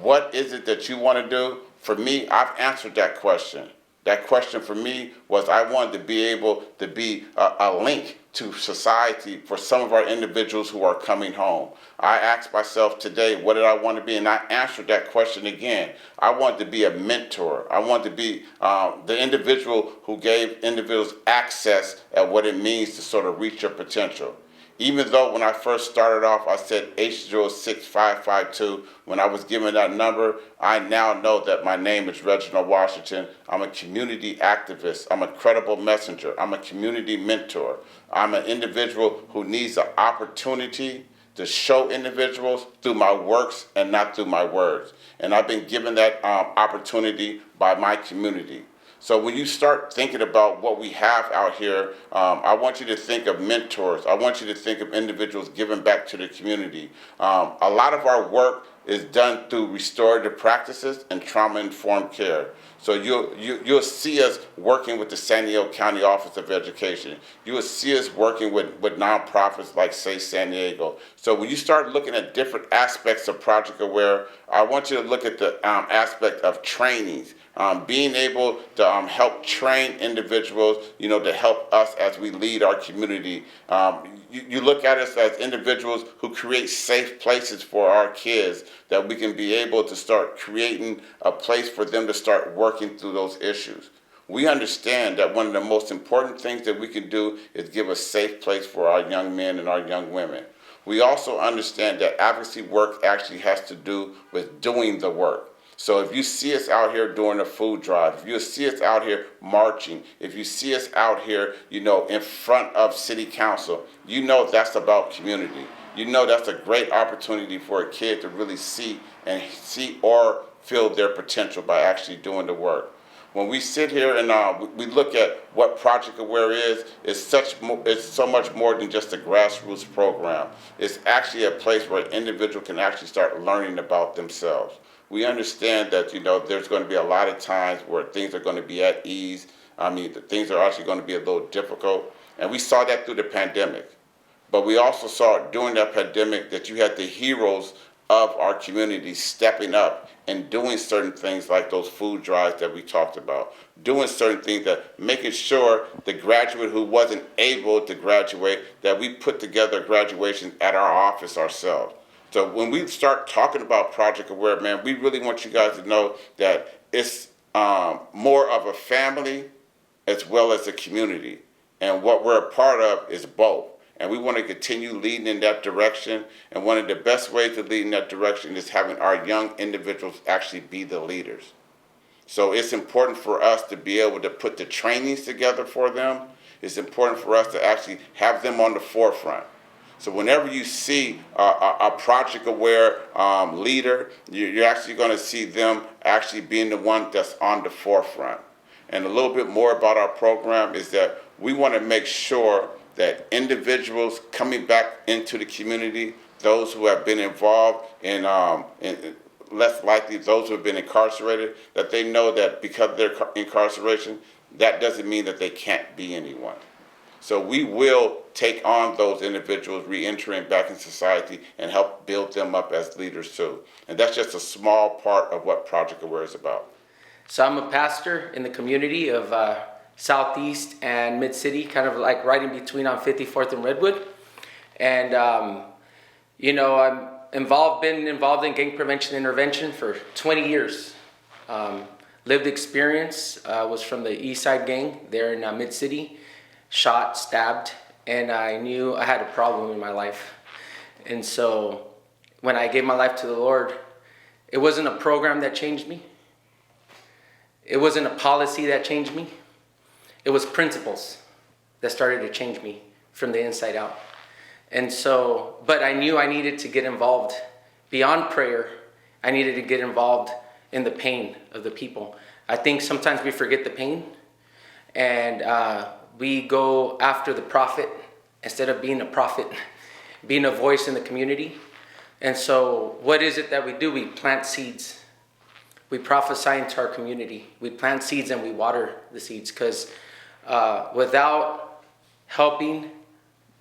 what is it that you want to do? For me, I've answered that question. That question for me was I wanted to be able to be a link to society for some of our individuals who are coming home. I asked myself today, what did I want to be? And I answered that question again. I wanted to be a mentor. I wanted to be the individual who gave individuals access at what it means to sort of reach your potential. Even though when I first started off, I said H06-552, when I was given that number, I now know that my name is Reginald Washington. I'm a community activist. I'm a credible messenger. I'm a community mentor. I'm an individual who needs an opportunity to show individuals through my works and not through my words. And I've been given that opportunity by my community. So when you start thinking about what we have out here, I want you to think of mentors. I want you to think of individuals giving back to the community. A lot of our work is done through restorative practices and trauma-informed care. So you'll see us working with the San Diego County Office of Education. You will see us working with nonprofits like Say San Diego. So when you start looking at different aspects of Project Aware, I want you to look at the aspect of trainings. Being able to help train individuals, to help us as we lead our community. You look at us as individuals who create safe places for our kids, that we can be able to start creating a place for them to start working through those issues. We understand that one of the most important things that we can do is give a safe place for our young men and our young women. We also understand that advocacy work actually has to do with doing the work. So if you see us out here doing a food drive, if you see us out here marching, if you see us out here, in front of city council, that's about community. That's a great opportunity for a kid to really see or feel their potential by actually doing the work. When we sit here and we look at what Project Aware is, it's so much more than just a grassroots program. It's actually a place where an individual can actually start learning about themselves. We understand that, there's going to be a lot of times where things are going to be at ease. Things are actually going to be a little difficult. And we saw that through the pandemic. But we also saw during that pandemic that you had the heroes of our community stepping up and doing certain things like those food drives that we talked about, doing certain things that making sure the graduate who wasn't able to graduate, that we put together graduation at our office ourselves. So when we start talking about Project Aware, man, we really want you guys to know that it's more of a family as well as a community. And what we're a part of is both. And we want to continue leading in that direction. And one of the best ways to lead in that direction is having our young individuals actually be the leaders. So it's important for us to be able to put the trainings together for them. It's important for us to actually have them on the forefront. So whenever you see a Project Aware leader, you're actually going to see them actually being the one that's on the forefront. And a little bit more about our program is that we want to make sure that individuals coming back into the community, those who have been involved in less likely those who have been incarcerated, that they know that because of their incarceration, that doesn't mean that they can't be anyone. So we will take on those individuals re-entering back in society and help build them up as leaders too. And that's just a small part of what Project Aware is about. So I'm a pastor in the community of Southeast and Mid-City, kind of like right in between on 54th and Redwood. And, you know, been involved in gang prevention intervention for 20 years. Lived experience was from the East Side gang there in Mid-City. Shot, stabbed, and I knew I had a problem in my life. And so when I gave my life to the Lord, it wasn't a program that changed me. It wasn't a policy that changed me. It was principles that started to change me from the inside out. And so, but I knew I needed to get involved beyond prayer. I needed to get involved in the pain of the people. I think sometimes we forget the pain, and we go after the prophet instead of being a prophet, being a voice in the community. And so what is it that we do? We plant seeds. We prophesy into our community. We plant seeds and we water the seeds, because without helping,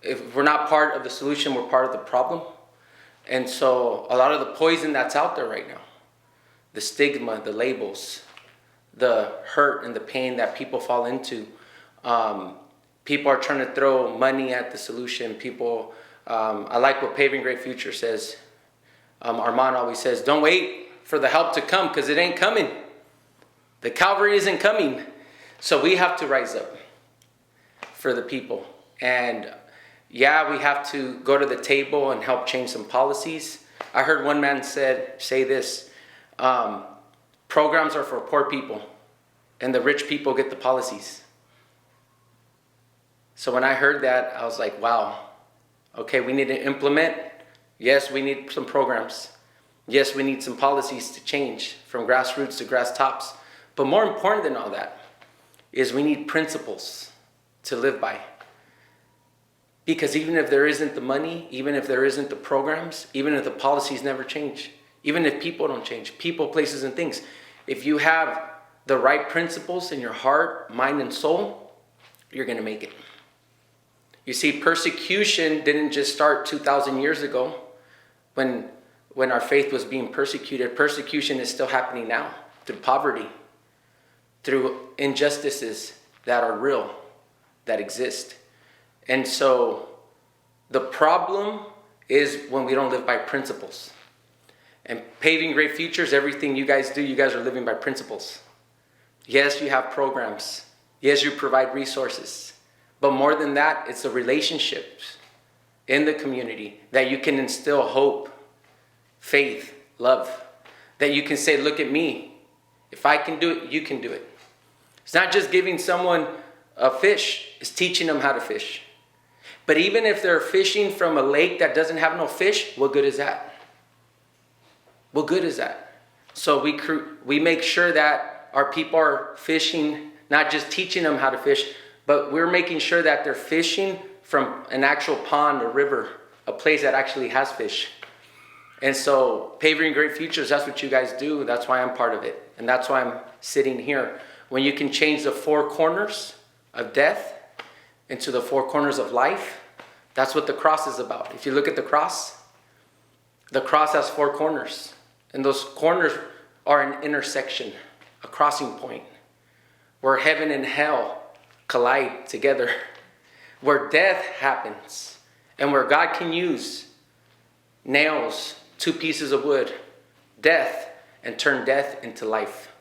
if we're not part of the solution, we're part of the problem. And so a lot of the poison that's out there right now, the stigma, the labels, the hurt and the pain that people fall into, people are trying to throw money at the solution. People, I like what Paving Great Future says. Armand always says, don't wait for the help to come, because it ain't coming. The Calvary isn't coming. So we have to rise up for the people. And yeah, we have to go to the table and help change some policies. I heard one man say this, programs are for poor people and the rich people get the policies. So when I heard that, I was like, wow, okay, we need to implement. Yes, we need some programs. Yes, we need some policies to change from grassroots to grass tops. But more important than all that is we need principles to live by. Because even if there isn't the money, even if there isn't the programs, even if the policies never change, even if people don't change, people, places, and things, if you have the right principles in your heart, mind, and soul, you're going to make it. You see, persecution didn't just start 2,000 years ago when our faith was being persecuted. Persecution is still happening now through poverty, through injustices that are real, that exist. And so the problem is when we don't live by principles. And Paving Great Futures, everything you guys do, you guys are living by principles. Yes, you have programs. Yes, you provide resources. But more than that, it's the relationships in the community that you can instill hope, faith, love. That you can say, look at me. If I can do it, you can do it. It's not just giving someone a fish, it's teaching them how to fish. But even if they're fishing from a lake that doesn't have no fish, what good is that? What good is that? So we make sure that our people are fishing, not just teaching them how to fish, but we're making sure that they're fishing from an actual pond or river, a place that actually has fish. And so Paving Great Futures, that's what you guys do. That's why I'm part of it. And that's why I'm sitting here. When you can change the four corners of death into the four corners of life, That's what the cross is about. If you look at the cross has 4 corners. And those corners are an intersection, a crossing point, where heaven and hell collide together, where death happens, and where God can use nails, 2 pieces of wood, death, and turn death into life.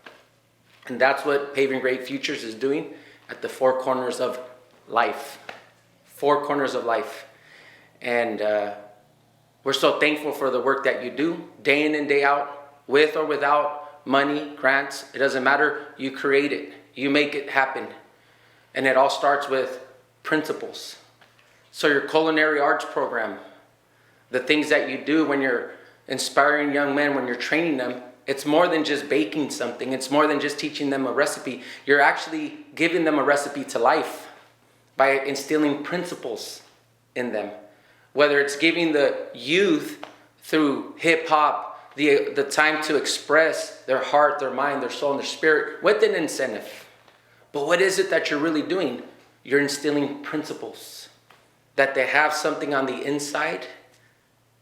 And that's what Paving Great Futures is doing at the 4 corners of life. 4 corners of life. And we're so thankful for the work that you do, day in and day out, with or without money, grants. It doesn't matter. You create it. You make it happen. And it all starts with principles. So your culinary arts program, the things that you do when you're inspiring young men, when you're training them, it's more than just baking something. It's more than just teaching them a recipe. You're actually giving them a recipe to life by instilling principles in them. Whether it's giving the youth through hip hop the time to express their heart, their mind, their soul, and their spirit with an incentive. But what is it that you're really doing? You're instilling principles. That they have something on the inside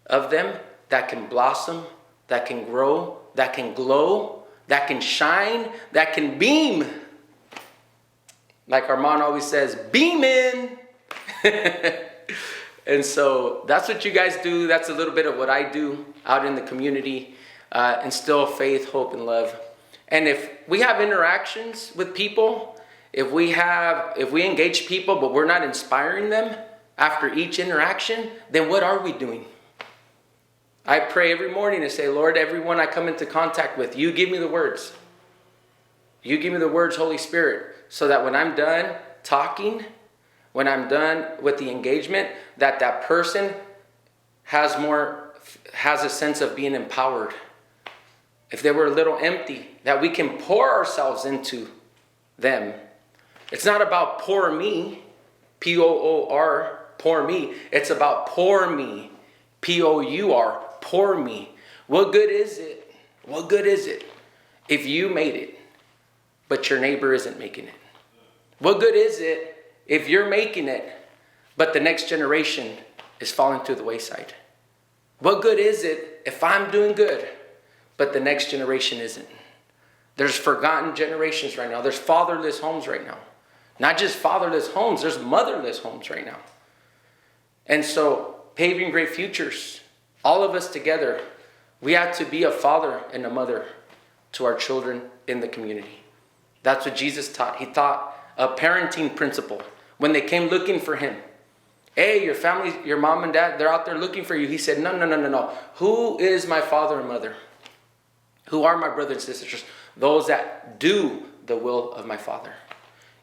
of them that can blossom, that can grow, that can glow, that can shine, that can beam. Like Armand always says, beam in. And so that's what you guys do. That's a little bit of what I do out in the community. Instill faith, hope, and love. And if we have interactions with people, if we engage people, but we're not inspiring them after each interaction, then what are we doing? I pray every morning and say, Lord, everyone I come into contact with, you give me the words. You give me the words, Holy Spirit, so that when I'm done talking, when I'm done with the engagement, that person has a sense of being empowered. If they were a little empty, that we can pour ourselves into them. It's not about pour me, P-O-O-R, pour me. It's about pour me, P-O-U-R, pour me. What good is it? What good is it if you made it, but your neighbor isn't making it? What good is it if you're making it, but the next generation is falling to the wayside? What good is it if I'm doing good, but the next generation isn't? There's forgotten generations right now. There's fatherless homes right now. Not just fatherless homes, there's motherless homes right now. And so, Paving Great Futures, all of us together, we have to be a father and a mother to our children in the community. That's what Jesus taught. He taught a parenting principle. When they came looking for him, hey, your family, your mom and dad, they're out there looking for you. He said, no. Who is my father and mother? Who are my brothers and sisters? Those that do the will of my Father.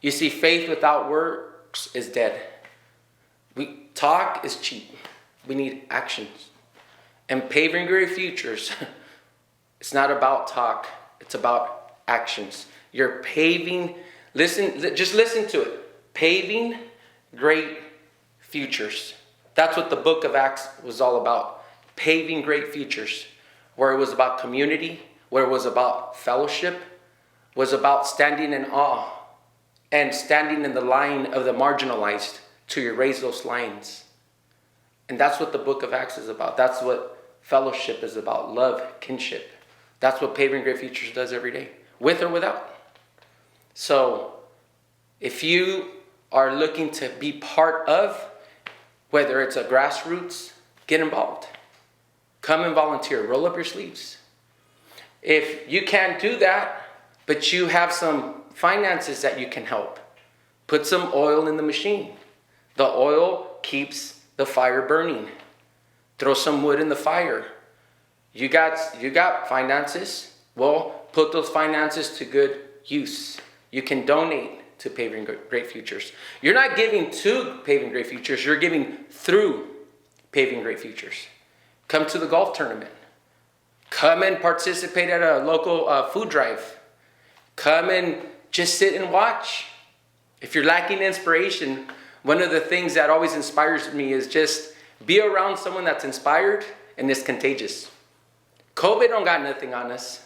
You see, faith without works is dead. Talk is cheap. We need actions. And Paving Great Futures, it's not about talk. It's about actions. You're paving, just listen to it. Paving great futures. That's what the book of Acts was all about. Paving great futures. Where it was about community, where it was about fellowship, was about standing in awe and standing in the line of the marginalized to erase those lines. And that's what the book of Acts is about. That's what fellowship is about. Love, kinship. That's what Paving Great Futures does every day, with or without. So if you are looking to be part of, whether it's a grassroots, get involved. Come and volunteer. Roll up your sleeves. If you can't do that, but you have some finances that you can help, put some oil in the machine. The oil keeps the fire burning. Throw some wood in the fire. You got finances. Well, put those finances to good use. You can donate to Paving Great Futures. You're not giving to Paving Great Futures. You're giving through Paving Great Futures. Come to the golf tournament. Come and participate at a local food drive. Come and just sit and watch. If you're lacking inspiration, one of the things that always inspires me is just be around someone that's inspired and is contagious. COVID don't got nothing on us.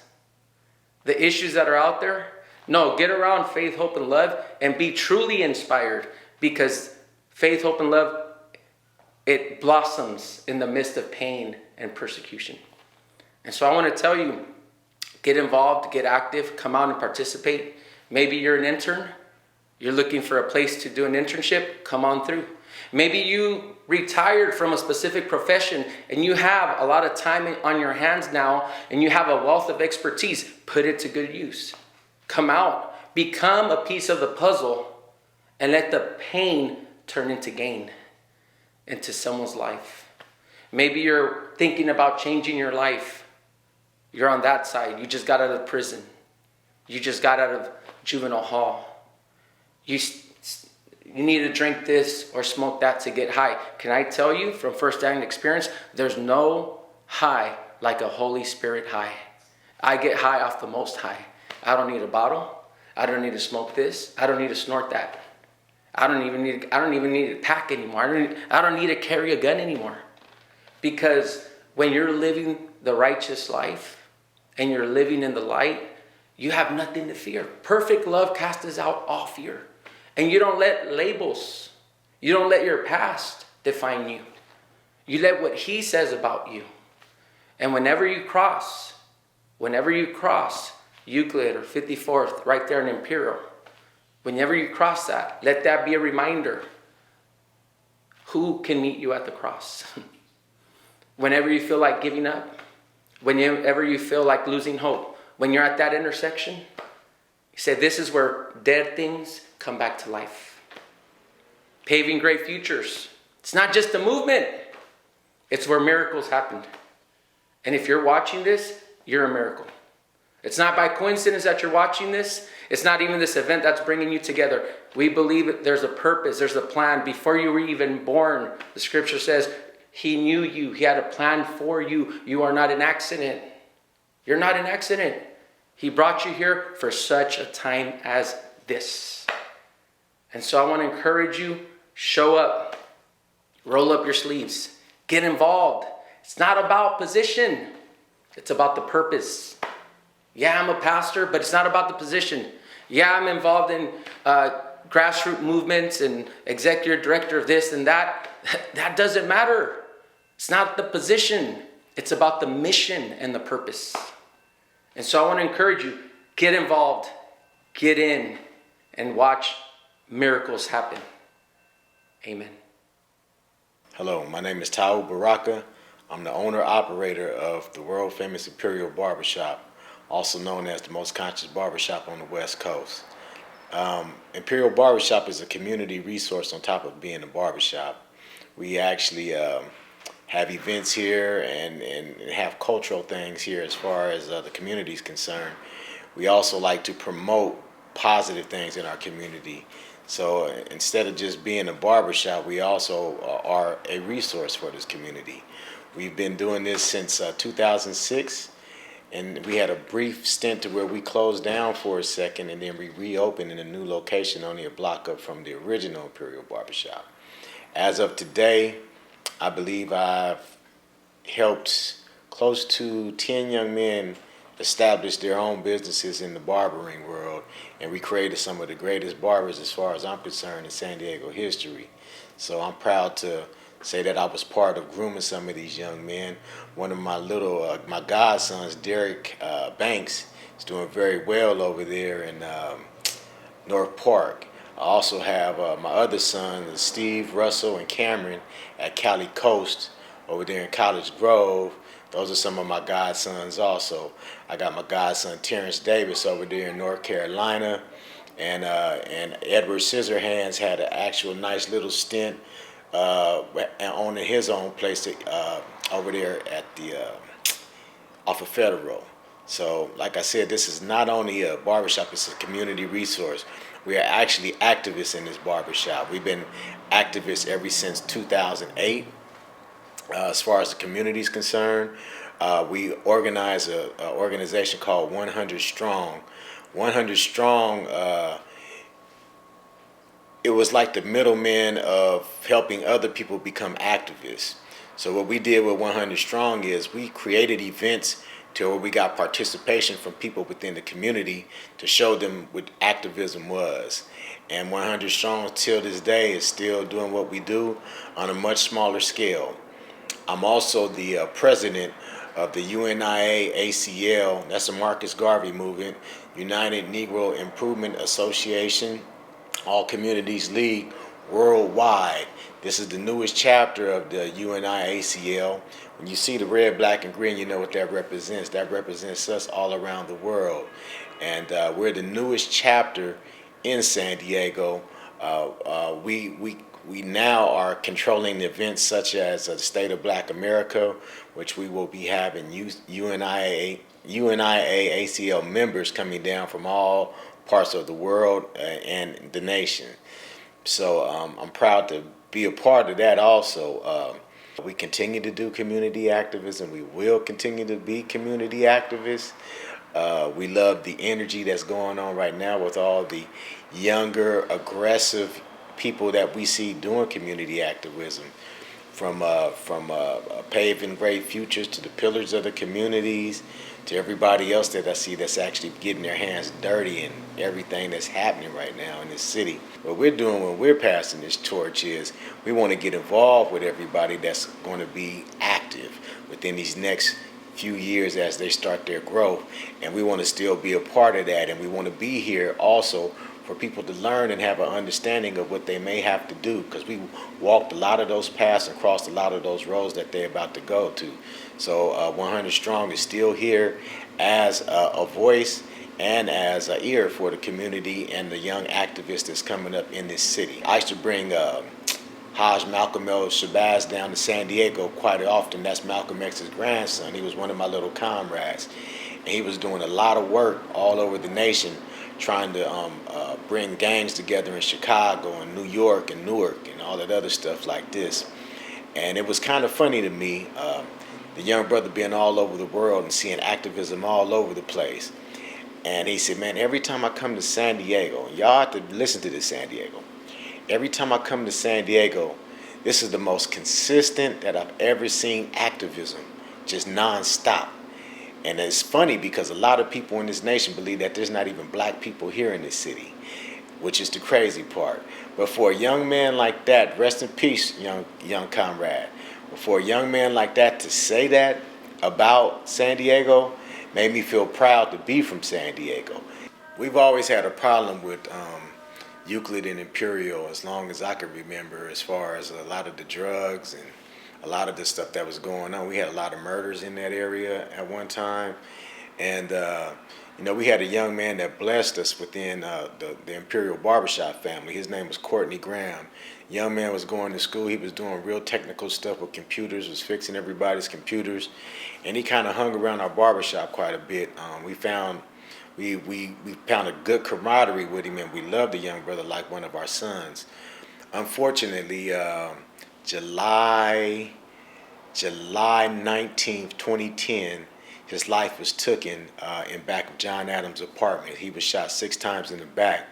The issues that are out there, no, get around faith, hope, and love and be truly inspired, because faith, hope, and love it blossoms in the midst of pain and persecution. And so I want to tell you, get involved, get active, come out and participate. Maybe you're an intern, you're looking for a place to do an internship, come on through. Maybe you retired from a specific profession and you have a lot of time on your hands now and you have a wealth of expertise, put it to good use. Come out, become a piece of the puzzle, and let the pain turn into gain into someone's life. Maybe you're thinking about changing your life. You're on that side. You just got out of prison. You just got out of juvenile hall. You need to drink this or smoke that to get high. Can I tell you from firsthand experience, there's no high like a Holy Spirit high. I get high off the Most High. I don't need a bottle. I don't need to smoke this. I don't need to snort that. I don't even need to pack anymore. I don't need to carry a gun anymore. Because when you're living the righteous life and you're living in the light, you have nothing to fear. Perfect love casts out all fear. And you don't let labels, you don't let your past define you. You let what he says about you. And whenever you cross Euclid or 54th, right there in Imperial, whenever you cross that, let that be a reminder. Who can meet you at the cross? Whenever you feel like giving up, whenever you feel like losing hope, when you're at that intersection, you say, this is where dead things come back to life. Paving great futures. It's not just a movement. It's where miracles happen. And if you're watching this, you're a miracle. It's not by coincidence that you're watching this. It's not even this event that's bringing you together. We believe that there's a purpose, there's a plan. Before you were even born, the scripture says, he knew you. He had a plan for you. You are not an accident. You're not an accident. He brought you here for such a time as this. And so I want to encourage you, show up, roll up your sleeves, get involved. It's not about position. It's about the purpose. Yeah, I'm a pastor, but it's not about the position. Yeah, I'm involved in grassroots movements and executive director of this and that. That doesn't matter. It's not the position. It's about the mission and the purpose. And so I want to encourage you, get involved, get in, and watch miracles happen. Amen. Hello, my name is Tau Baraka. I'm the owner-operator of the world-famous Imperial Barbershop, also known as the most conscious barbershop on the West Coast. Imperial Barbershop is a community resource on top of being a barbershop. We actually have events here and have cultural things here as far as the community is concerned. We also like to promote positive things in our community. So instead of just being a barbershop, we also are a resource for this community. We've been doing this since 2006, and we had a brief stint to where we closed down for a second, and then we reopened in a new location only a block up from the original Imperial Barbershop. As of today, I believe I've helped close to 10 young men establish their own businesses in the barbering world, and we created some of the greatest barbers, as far as I'm concerned, in San Diego history. So I'm proud to say that I was part of grooming some of these young men. One of my my godsons, Derek Banks, is doing very well over there in North Park. I also have my other sons, Steve, Russell, and Cameron at Cali Coast over there in College Grove. Those are some of my godsons also. I got my godson Terrence Davis over there in North Carolina. And Edward Scissorhands had an actual nice little stint owning his own place over there at off of Federal. So like I said, this is not only a barbershop, it's a community resource. We are actually activists in this barbershop. We've been activists ever since 2008. As far as the community is concerned, we organize an organization called 100 Strong. 100 Strong, it was like the middleman of helping other people become activists. So what we did with 100 Strong is we created events to where we got participation from people within the community to show them what activism was. And 100 Strong till this day is still doing what we do on a much smaller scale. I'm also the president of the UNIA ACL, that's the Marcus Garvey movement, United Negro Improvement Association, All Communities League worldwide. This is the newest chapter of the UNIA ACL. When you see the red, black, and green, you know what that represents. That represents us all around the world. And we're the newest chapter in San Diego. We now are controlling events such as the State of Black America, which we will be having UNIA ACL members coming down from all parts of the world and the nation. So I'm proud to be a part of that also. We continue to do community activism. We will continue to be community activists. We love the energy that's going on right now with all the younger, aggressive people that we see doing community activism, from paving great futures to the pillars of the communities, to everybody else that I see that's actually getting their hands dirty in everything that's happening right now in this city. What we're doing when we're passing this torch is we want to get involved with everybody that's going to be active within these next few years as they start their growth, and we want to still be a part of that, and we want to be here also for people to learn and have an understanding of what they may have to do, because we walked a lot of those paths and crossed a lot of those roads that they're about to go to. So 100 Strong is still here as a voice and as an ear for the community and the young activists that's coming up in this city. I used to bring Haj Malcolm L. Shabazz down to San Diego quite often. That's Malcolm X's grandson. He was one of my little comrades. And he was doing a lot of work all over the nation trying to bring gangs together in Chicago and New York and Newark and all that other stuff like this. And it was kind of funny to me, the young brother being all over the world and seeing activism all over the place. And he said, man, every time I come to San Diego, y'all have to listen to this, San Diego. Every time I come to San Diego, this is the most consistent that I've ever seen activism, just nonstop. And it's funny because a lot of people in this nation believe that there's not even black people here in this city, which is the crazy part. But for a young man like that, rest in peace, young comrade, but for a young man like that to say that about San Diego made me feel proud to be from San Diego. We've always had a problem with Euclid and Imperial as long as I can remember, as far as a lot of the drugs and a lot of the stuff that was going on. We had a lot of murders in that area at one time. And, we had a young man that blessed us within the Imperial Barbershop family. His name was Courtney Graham. Young man was going to school. He was doing real technical stuff with computers, was fixing everybody's computers. And he kind of hung around our barbershop quite a bit. We found a good camaraderie with him, and we loved the young brother like one of our sons. Unfortunately, July 19th, 2010, his life was taken in back of John Adams' apartment. He was shot 6 times in the back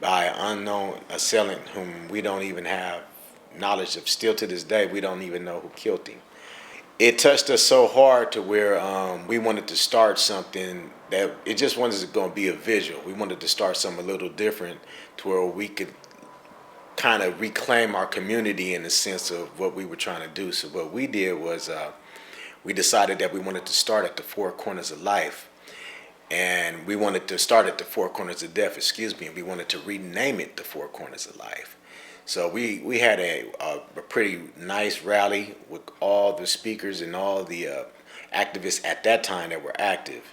by an unknown assailant whom we don't even have knowledge of. Still to this day, we don't even know who killed him. It touched us so hard to where we wanted to start something that it just wasn't going to be a visual. We wanted to start something a little different to where we could kind of reclaim our community in the sense of what we were trying to do. So what we did was we decided that we wanted to start at the 4 corners of life. And we wanted to start at the 4 corners of death, and we wanted to rename it the 4 corners of life. So we had a pretty nice rally with all the speakers and all the activists at that time that were active.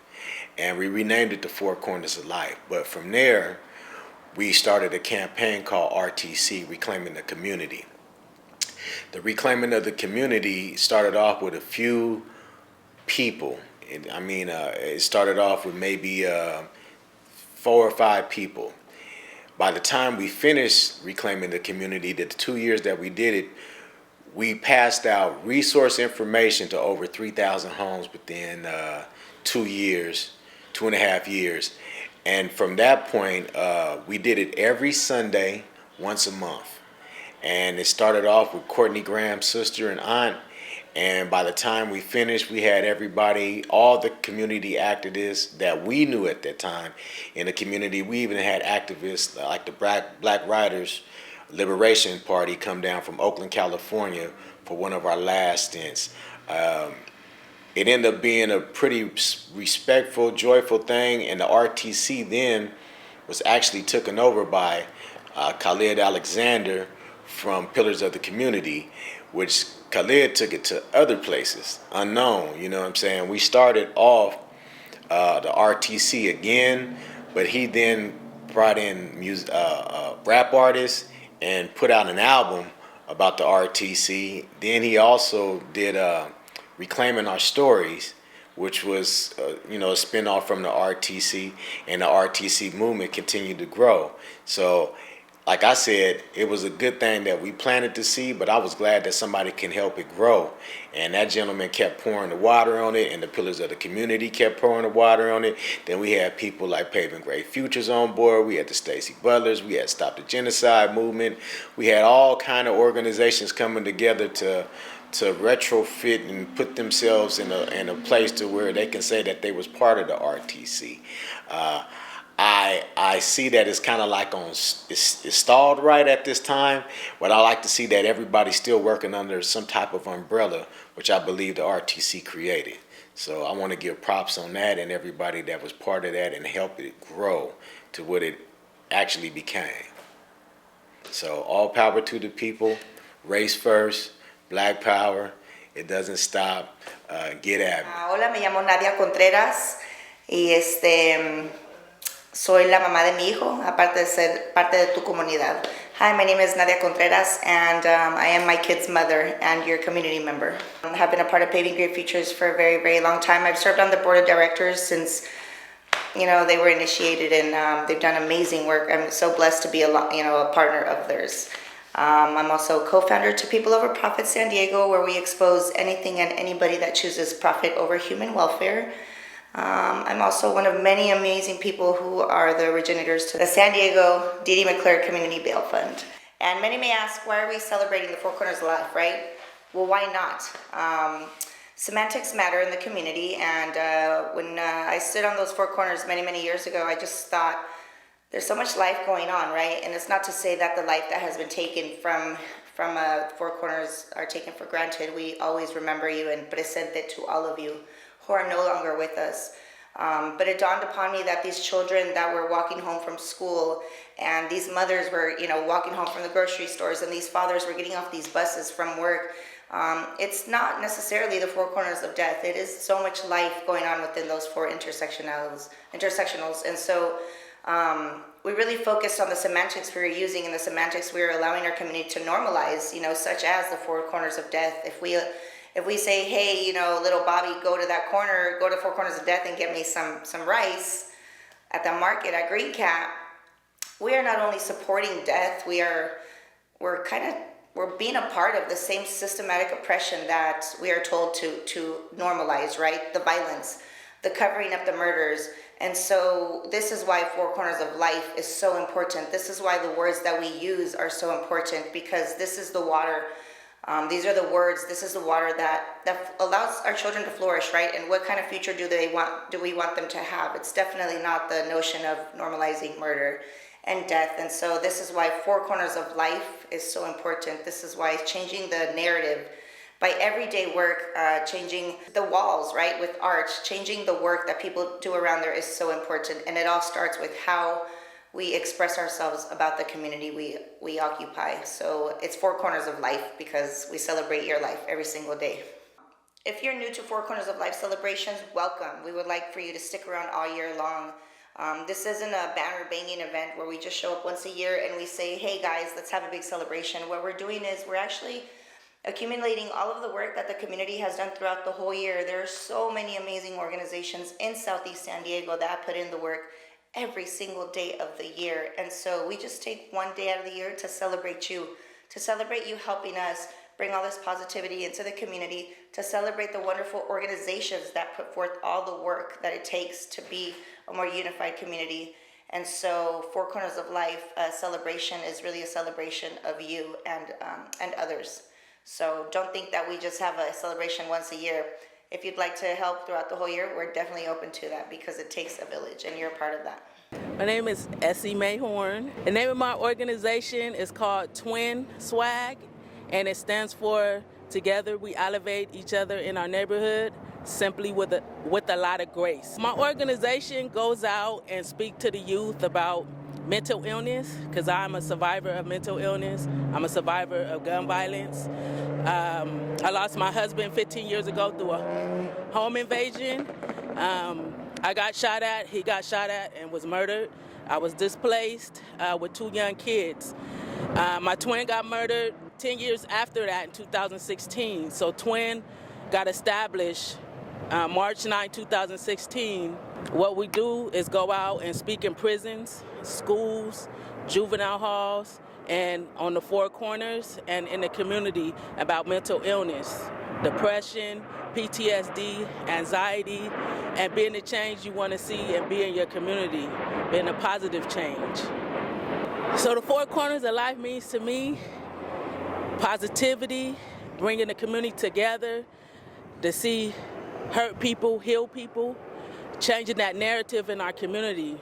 And we renamed it the 4 corners of life. But from there, we started a campaign called RTC, Reclaiming the Community. The reclaiming of the community started off with a few people. It started off with maybe 4 or 5 people. By the time we finished reclaiming the community, the 2 years that we did it, we passed out resource information to over 3,000 homes within 2 years, 2.5 years. And from that point, we did it every Sunday, once a month. And it started off with Courtney Graham's sister and aunt, And by the time we finished, we had everybody, all the community activists that we knew at that time in the community. We even had activists like the Black Riders Liberation Party come down from Oakland, California for one of our last stints. It ended up being a pretty respectful, joyful thing, and the RTC then was actually taken over by Khalid Alexander from Pillars of the Community, which Khalid took it to other places, unknown, you know what I'm saying? We started off the RTC again, but he then brought in rap artists and put out an album about the RTC. Then he also did Reclaiming Our Stories, which was a spinoff from the RTC, and the RTC movement continued to grow. So, like I said, it was a good thing that we planted the seed, but I was glad that somebody can help it grow. And that gentleman kept pouring the water on it, and the Pillars of the Community kept pouring the water on it. Then we had people like Paving Great Futures on board. We had the Stacey Butlers. We had Stop the Genocide movement. We had all kind of organizations coming together to retrofit and put themselves in a place to where they can say that they was part of the RTC. I see that it's kind of like it's stalled right at this time, but I like to see that everybody's still working under some type of umbrella, which I believe the RTC created. So I want to give props on that and everybody that was part of that and help it grow to what it actually became. So all power to the people, race first, Black Power, it doesn't stop, get at me. Hola, me llamo Nadia Contreras y soy la mamá de mi hijo, aparte de ser parte de tu comunidad. Hi, my name is Nadia Contreras, and I am my kid's mother and your community member. I have been a part of Paving Great Futures for a very, very long time. I've served on the board of directors since, they were initiated, and they've done amazing work. I'm so blessed to be a partner of theirs. I'm also co-founder to People Over Profit San Diego, where we expose anything and anybody that chooses profit over human welfare. I'm also one of many amazing people who are the originators to the San Diego Dee Dee McClure Community Bail Fund. And many may ask, why are we celebrating the Four Corners of Life, right? Well, why not? Semantics matter in the community, and when I stood on those four corners many, many years ago, I just thought, there's so much life going on, right? And it's not to say that the life that has been taken from Four Corners are taken for granted. We always remember you and presente to all of you who are no longer with us. But it dawned upon me that these children that were walking home from school, and these mothers were, walking home from the grocery stores, and these fathers were getting off these buses from work. It's not necessarily the four corners of death. It is so much life going on within those four intersectionals. And so we really focused on the semantics we were using, and the semantics we were allowing our community to normalize, such as the four corners of death. If we say, hey, little Bobby, go to that corner, go to Four Corners of Death and get me some rice at the market at Green Cap, we are not only supporting death, we're being a part of the same systematic oppression that we are told to normalize, right? The violence, the covering up the murders. And so this is why Four Corners of Life is so important. This is why the words that we use are so important, because this is the water. These are the words. This is the water that allows our children to flourish, right? And what kind of future do we want them to have? It's definitely not the notion of normalizing murder and death. And so this is why Four Corners of Life is so important. This is why changing the narrative by everyday work, changing the walls, right, with art, changing the work that people do around there is so important. And it all starts with how we express ourselves about the community we occupy. So it's Four Corners of Life because we celebrate your life every single day. If you're new to Four Corners of Life celebrations, welcome. We would like for you to stick around all year long. This isn't a banner banging event where we just show up once a year and we say, hey guys, let's have a big celebration. What we're doing is we're actually accumulating all of the work that the community has done throughout the whole year. There are so many amazing organizations in Southeast San Diego that put in the work every single day of the year. And so we just take one day out of the year to celebrate you helping us bring all this positivity into the community, to celebrate the wonderful organizations that put forth all the work that it takes to be a more unified community. And so Four Corners of Life celebration is really a celebration of you and others. So don't think that we just have a celebration once a year. If you'd like to help throughout the whole year, we're definitely open to that because it takes a village and you're a part of that. My name is Essie Mayhorn. The name of my organization is called Twin Swag, and it stands for Together We Elevate Each Other in Our Neighborhood, simply with a lot of grace. My organization goes out and speak to the youth about mental illness, because I'm a survivor of mental illness. I'm a survivor of gun violence. I lost my husband 15 years ago through a home invasion. I got shot at, he got shot at and was murdered. I was displaced with 2 young kids. My twin got murdered 10 years after that in 2016. So Twin got established March 9, 2016. What we do is go out and speak in prisons, schools, juvenile halls, and on the four corners and in the community about mental illness, depression, PTSD, anxiety, and being the change you want to see and be in your community, being a positive change. So the four corners of life means to me positivity, bringing the community together to see hurt people, heal people, changing that narrative in our community.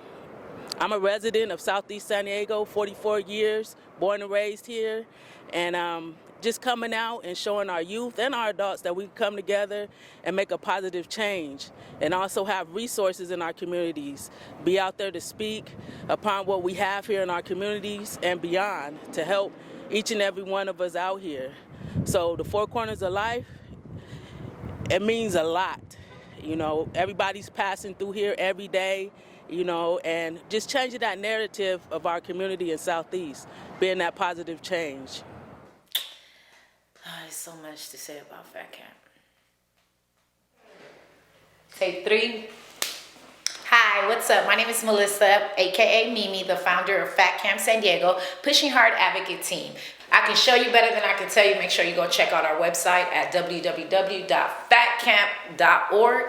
I'm a resident of Southeast San Diego, 44 years, born and raised here, and just coming out and showing our youth and our adults that we can come together and make a positive change, and also have resources in our communities, be out there to speak upon what we have here in our communities and beyond to help each and every one of us out here. So the Four Corners of Life, it means a lot. You know, everybody's passing through here every day, you know, and just changing that narrative of our community in Southeast, being that positive change. There's so much to say about Fat Camp. Take 3. Hi, what's up? My name is Melissa, aka Mimi, the founder of Fat Camp San Diego, Pushing Hard Advocate Team. I can show you better than I can tell you. Make sure you go check out our website at www.fatcamp.org.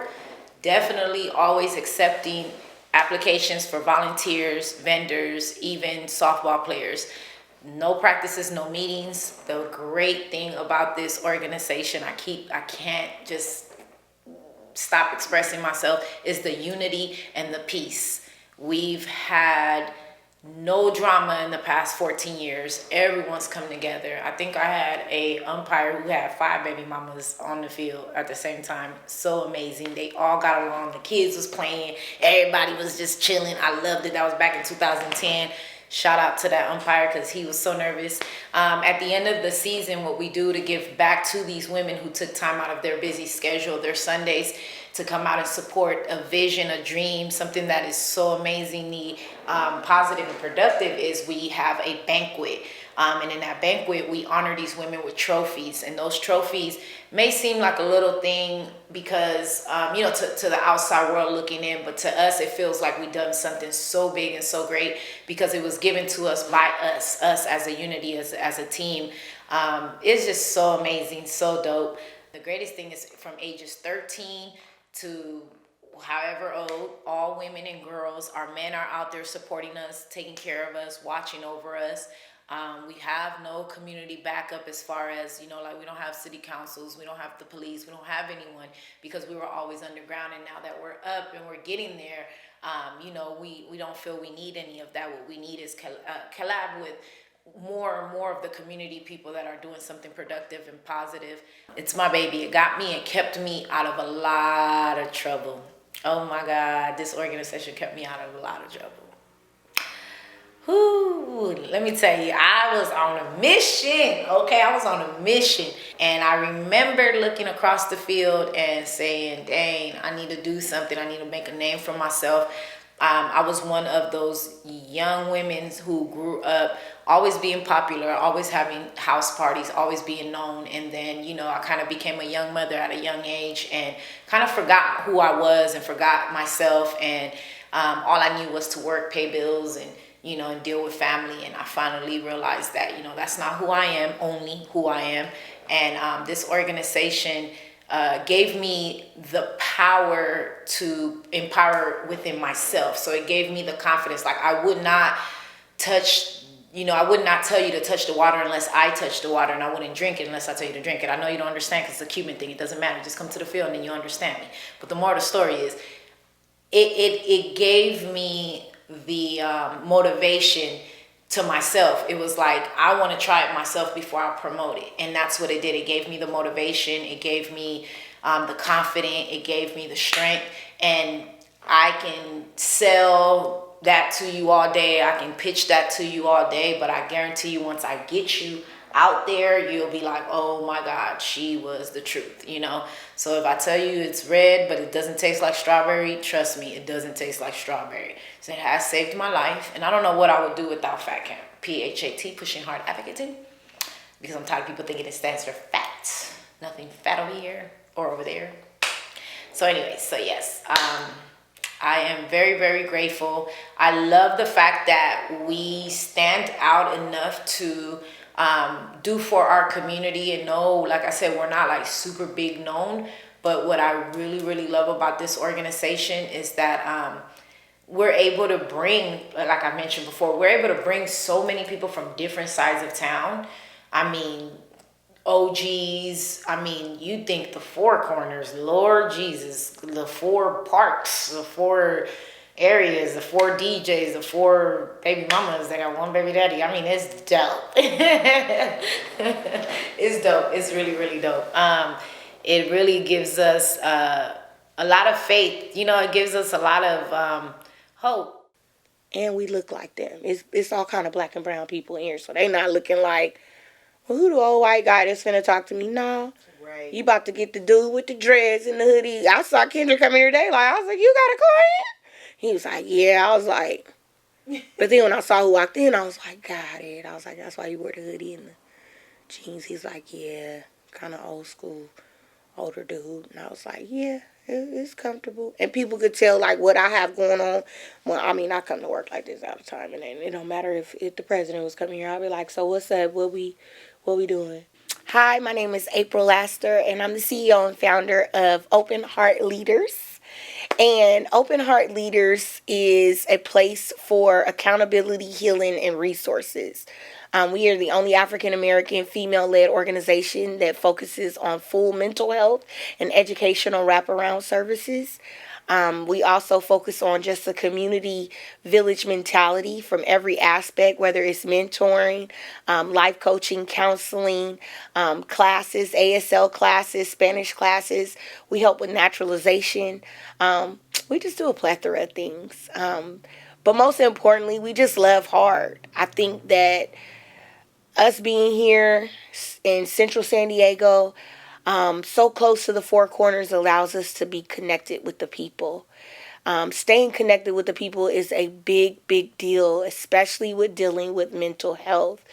Definitely always accepting applications for volunteers, vendors, even softball players. No practices, no meetings. The great thing about this organization, I can't just stop expressing myself, is the unity and the peace. We've had no drama in the past 14 years. Everyone's come together. I think I had a umpire who had 5 baby mamas on the field at the same time. So amazing. They all got along. The kids was playing. Everybody was just chilling. I loved it. That was back in 2010. Shout out to that umpire because he was so nervous. At the end of the season, what we do to give back to these women who took time out of their busy schedule, their Sundays, to come out and support a vision, a dream, something that is so amazingly positive and productive, is we have a banquet. And in that banquet, we honor these women with trophies. And those trophies may seem like a little thing because, to the outside world looking in, but to us, it feels like we've done something so big and so great because it was given to us by us as a unity, as a team. It's just so amazing, so dope. The greatest thing is from ages 13 to however old, all women and girls, our men are out there supporting us, taking care of us, watching over us. We have no community backup as far as, we don't have city councils, we don't have the police, we don't have anyone because we were always underground. And now that we're up and we're getting there, we don't feel we need any of that. What we need is collab with more and more of the community people that are doing something productive and positive. It's my baby. It got me and kept me out of a lot of trouble. Oh my God, this organization kept me out of a lot of trouble. Whew, let me tell you, I was on a mission, okay? I was on a mission. And I remember looking across the field and saying, dang, I need to do something. I need to make a name for myself. I was one of those young women who grew up always being popular, always having house parties, always being known. And then, I kind of became a young mother at a young age and kind of forgot who I was and forgot myself. And all I knew was to work, pay bills, and deal with family. And I finally realized that, that's not who I am, only who I am. And this organization gave me the power to empower within myself. So it gave me the confidence. Like, I would not touch you know, I would not tell you to touch the water unless I touch the water, and I wouldn't drink it unless I tell you to drink it. I know you don't understand because it's a Cuban thing. It doesn't matter. Just come to the field and then you understand me. But the moral of the story is, it gave me the motivation to myself. It was like, I want to try it myself before I promote it. And that's what it did. It gave me the motivation. It gave me the confidence. It gave me the strength. And I can sell that to you all day. I can pitch that to you all day. But I guarantee you, once I get you out there, you'll be like, oh my God, she was the truth, you know? So if I tell you it's red, but it doesn't taste like strawberry, trust me, it doesn't taste like strawberry. So it has saved my life. And I don't know what I would do without Fat Camp. PHAT, Pushing Hard Advocating. Because I'm tired of people thinking it stands for fat. Nothing fat over here or over there. So anyway, so yes, I am very, very grateful. I love the fact that we stand out enough to do for our community, and know, like I said, we're not like super big known, but what I really, really love about this organization is that we're able to bring, like I mentioned before, we're able to bring so many people from different sides of town. I mean, OGs, I mean, you think the Four Corners, Lord Jesus, the 4 parks, the 4 areas, the 4 DJs, the 4 baby mamas that got 1 baby daddy. I mean, it's dope. It's dope. It's really, really dope. It really gives us a lot of faith. You know, it gives us a lot of hope. And we look like them. It's all kind of black and brown people in here, so they not looking like, well, who the old white guy that's finna talk to me? No. Right. You about to get the dude with the dreads and the hoodie. I saw Kendrick come here today. Like, I was like, you got a client? He was like, yeah. I was like, but then when I saw who walked in, I was like, got it. I was like, that's why you wore the hoodie and the jeans. He's like, yeah, kind of old school, older dude. And I was like, yeah, it's comfortable. And people could tell, like, what I have going on. Well, I mean, I come to work like this all the time. And it don't matter if the president was coming here. I'll be like, so what's up? What we doing? Hi, my name is April Laster, and I'm the CEO and founder of Open Heart Leaders. And Open Heart Leaders is a place for accountability, healing, and resources. We are the only African-American female-led organization that focuses on full mental health and educational wraparound services. We also focus on just a community village mentality from every aspect, whether it's mentoring, life coaching, counseling, classes, ASL classes, Spanish classes. We help with naturalization. We just do a plethora of things. But most importantly, we just love hard. I think that us being here in Central San Diego, so close to the Four Corners, allows us to be connected with the people. Staying connected with the people is a big, big deal, especially with dealing with mental health.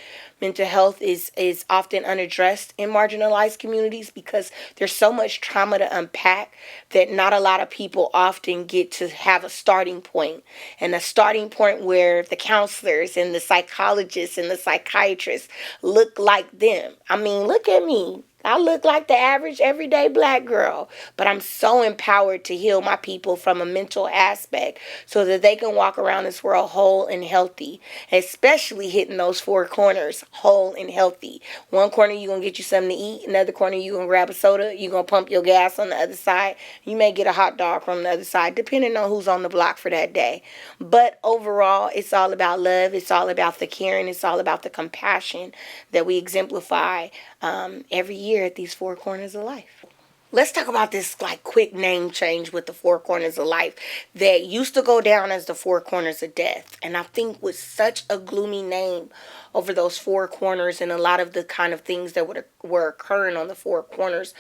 Mental health is often unaddressed in marginalized communities because there's so much trauma to unpack that not a lot of people often get to have a starting point. And a starting point where the counselors and the psychologists and the psychiatrists look like them. I mean, look at me. I look like the average everyday black girl, but I'm so empowered to heal my people from a mental aspect so that they can walk around this world whole and healthy, especially hitting those 4 corners whole and healthy. One corner, you're going to get you something to eat. Another corner, you're going to grab a soda. You're going to pump your gas on the other side. You may get a hot dog from the other side, depending on who's on the block for that day. But overall, it's all about love. It's all about the caring. It's all about the compassion that we exemplify every year at these 4 corners of life. Let's talk about this like quick name change with the 4 corners of life that used to go down as the 4 corners of death. And I think with such a gloomy name over those 4 corners and a lot of the kind of things that were occurring on the 4 corners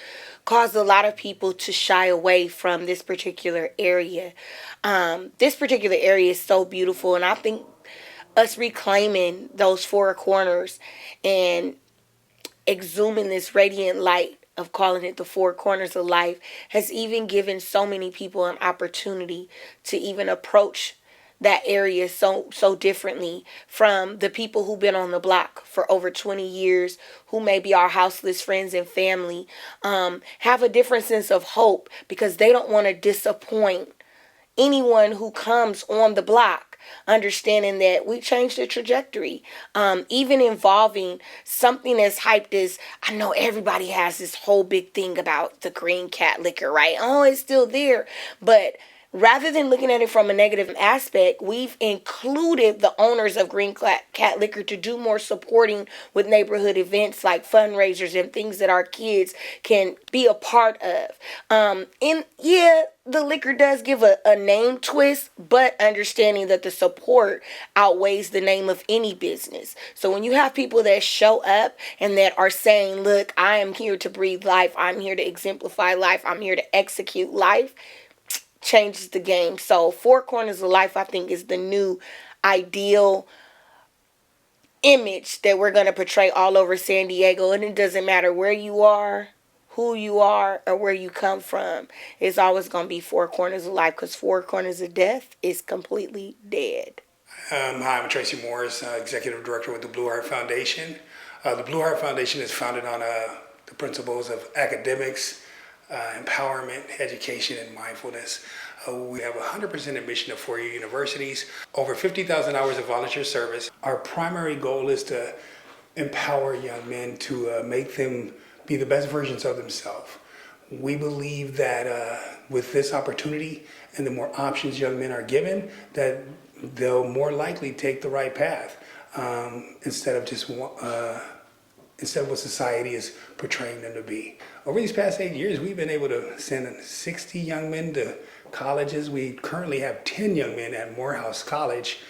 caused a lot of people to shy away from this particular area. This particular area is so beautiful, and I think us reclaiming those 4 corners and exhuming this radiant light of calling it the 4 corners of life has even given so many people an opportunity to even approach that area so differently from the people who've been on the block for over 20 years, who may be our houseless friends and family, have a different sense of hope because they don't want to disappoint anyone who comes on the block. understanding that we changed the trajectory. Even involving something as hyped as, I know everybody has this whole big thing about the green cat liquor, right? Oh, it's still there. But rather than looking at it from a negative aspect, we've included the owners of Green Cat Liquor to do more supporting with neighborhood events like fundraisers and things that our kids can be a part of. And yeah, the liquor does give a name twist, but understanding that the support outweighs the name of any business. So when you have people that show up and that are saying, look, I am here to breathe life, I'm here to exemplify life, I'm here to execute life, changes the game. So Four Corners of Life, I think, is the new ideal image that we're going to portray all over San Diego. And it doesn't matter where you are, who you are, or where you come from. It's always going to be Four Corners of Life, because Four Corners of Death is completely dead. Hi, I'm Tracy Morris, Executive Director with the Blue Heart Foundation. The Blue Heart Foundation is founded on the principles of academics, empowerment, education, and mindfulness. We have 100% admission of four-year universities, over 50,000 hours of volunteer service. Our primary goal is to empower young men to make them be the best versions of themselves. We believe that with this opportunity and the more options young men are given, that they'll more likely take the right path instead of what society is portraying them to be. Over these past 8 years, we've been able to send 60 young men to colleges. We currently have 10 young men at Morehouse College.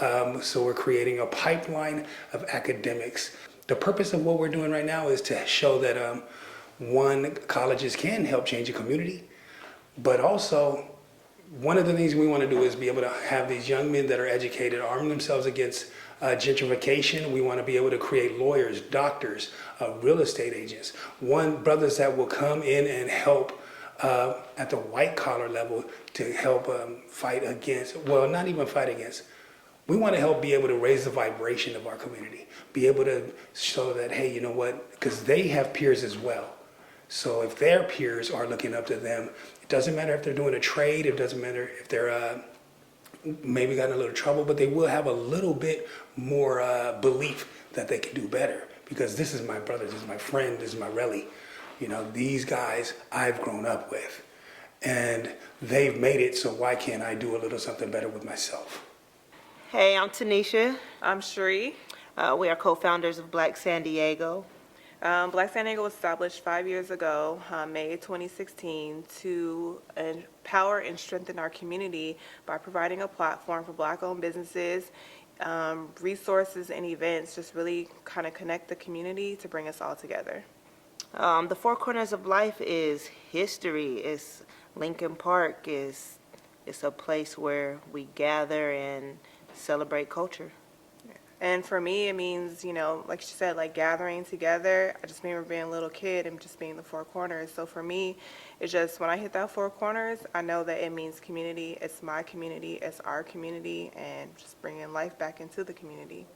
So we're creating a pipeline of academics. The purpose of what we're doing right now is to show that colleges can help change a community, but also one of the things we want to do is be able to have these young men that are educated arm themselves against gentrification. We want to be able to create lawyers, doctors, real estate agents, brothers that will come in and help at the white collar level to help fight against, well, not even fight against. We want to help be able to raise the vibration of our community, be able to show that, hey, you know what, because they have peers as well. So if their peers are looking up to them, it doesn't matter if they're doing a trade, it doesn't matter if they're maybe got in a little trouble, but they will have a little bit more belief that they can do better, because this is my brother, this is my friend, this is my Relly. You know, these guys I've grown up with, and they've made it, so why can't I do a little something better with myself? Hey, I'm Tanisha. I'm Sheree. We are co-founders of Black San Diego. Black San Diego was established 5 years ago, May 2016, to empower and strengthen our community by providing a platform for Black-owned businesses, resources, and events, just really kind of connect the community to bring us all together. The Four Corners of Life is history. It's Lincoln Park. It's a place where we gather and celebrate culture. And for me, it means, you know, like she said, like gathering together. I just remember being a little kid and just being the Four Corners. So for me, it's just when I hit that Four Corners, I know that it means community. It's my community. It's our community, and just bringing life back into the community.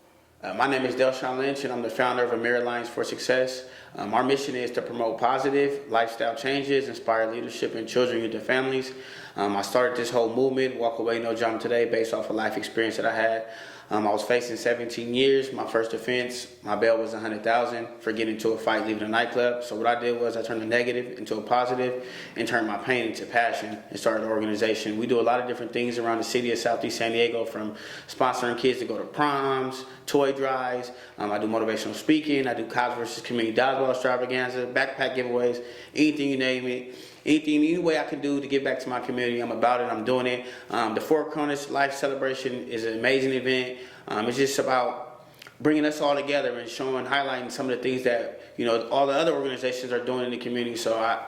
My name is Delshawn Lynch, and I'm the founder of Amir Alliance for Success. Our mission is to promote positive lifestyle changes, inspire leadership in children, youth, and families. I started this whole movement, Walk Away No Drama Today, based off a life experience that I had. I was facing 17 years. My first offense, my bail was $100,000 for getting into a fight, leaving a nightclub. So what I did was I turned the negative into a positive and turned my pain into passion and started an organization. We do a lot of different things around the city of Southeast San Diego, from sponsoring kids to go to proms, toy drives. I do motivational speaking. I do Cops versus Community Dodgeball extravaganza, backpack giveaways, anything you name it. Any way I can do to give back to my community, I'm about it, I'm doing it. The Four Corners Life Celebration is an amazing event. It's just about bringing us all together and showing, highlighting some of the things that, you know, all the other organizations are doing in the community. So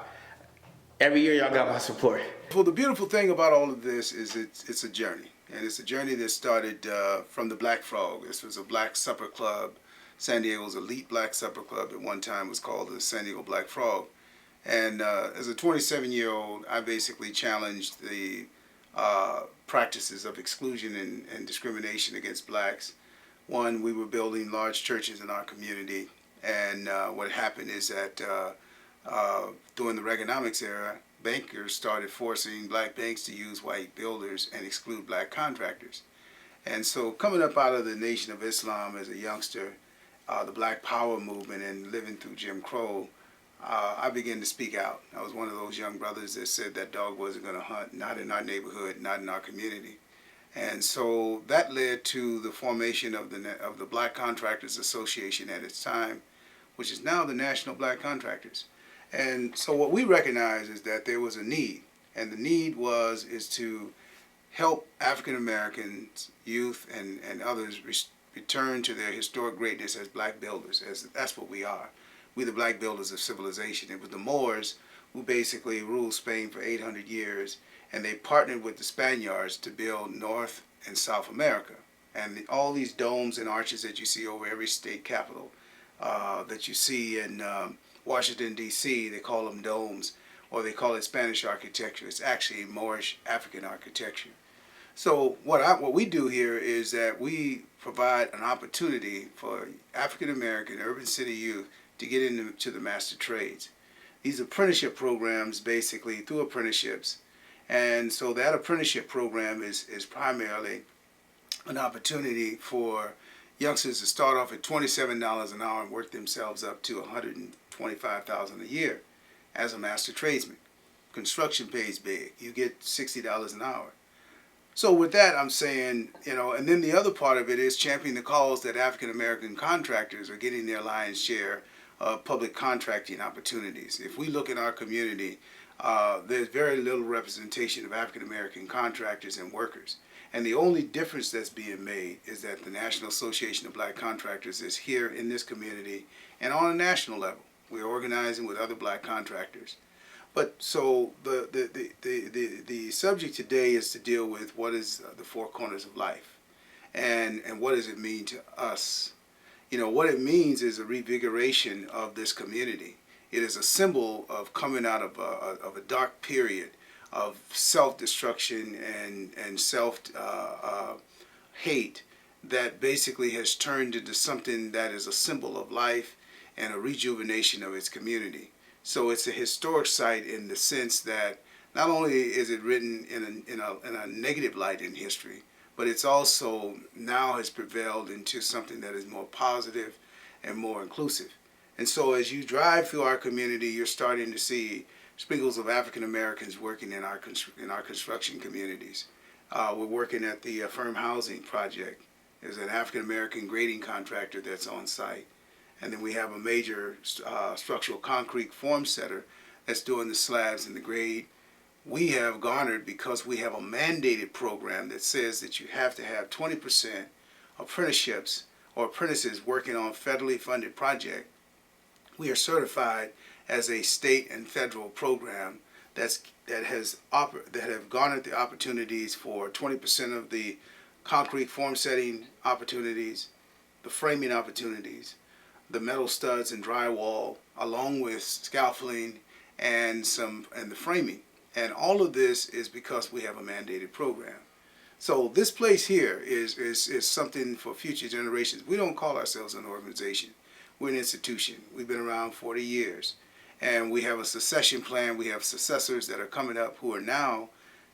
every year y'all got my support. Well, the beautiful thing about all of this is it's a journey. And it's a journey that started from the Black Frog. This was a black supper club. San Diego's elite black supper club at one time was called the San Diego Black Frog. And as a 27-year-old, I basically challenged the practices of exclusion and discrimination against blacks. One, we were building large churches in our community, and what happened is that during the Reaganomics era, bankers started forcing black banks to use white builders and exclude black contractors. And so coming up out of the Nation of Islam as a youngster, the Black Power movement, and living through Jim Crow, I began to speak out. I was one of those young brothers that said that dog wasn't going to hunt, not in our neighborhood, not in our community. And so that led to the formation of the Black Contractors Association at its time, which is now the National Black Contractors. And so what we recognize is that there was a need, and the need is to help African Americans, youth, and others return to their historic greatness as black builders. That's what we are. We're the black builders of civilization. It was the Moors who basically ruled Spain for 800 years, and they partnered with the Spaniards to build North and South America. And all these domes and arches that you see over every state capital, that you see in Washington, D.C., they call them domes, or they call it Spanish architecture. It's actually Moorish African architecture. So what we do here is that we provide an opportunity for African American urban city youth to get into the master trades. These apprenticeship programs, basically through apprenticeships, and so that apprenticeship program is primarily an opportunity for youngsters to start off at $27 an hour and work themselves up to $125,000 a year as a master tradesman. Construction pays big. You get $60 an hour. So with that, I'm saying, and then the other part of it is championing the cause that African American contractors are getting their lion's share of public contracting opportunities. If we look in our community, there's very little representation of African American contractors and workers. And the only difference that's being made is that the National Association of Black Contractors is here in this community and on a national level. We're organizing with other black contractors. But so the subject today is to deal with what is the four corners of life, and what does it mean to us. What it means is a revigoration of this community. It is a symbol of coming out of a dark period of self-destruction and self-hate that basically has turned into something that is a symbol of life and a rejuvenation of its community. So it's a historic site in the sense that not only is it written in a negative light in history, but it's also now has prevailed into something that is more positive and more inclusive. And so as you drive through our community, you're starting to see sprinkles of African Americans working in our construction communities. We're working at the Affirm Housing Project. There's an African American grading contractor that's on site. And then we have a major structural concrete form setter that's doing the slabs and the grade. We have garnered, because we have a mandated program that says that you have to have 20% apprenticeships or apprentices working on federally funded project. We are certified as a state and federal program that have garnered the opportunities for 20% of the concrete form setting opportunities, the framing opportunities, the metal studs and drywall, along with scaffolding and the framing. And all of this is because we have a mandated program. So this place here is something for future generations. We don't call ourselves an organization. We're an institution. We've been around 40 years. And we have a succession plan. We have successors that are coming up who are now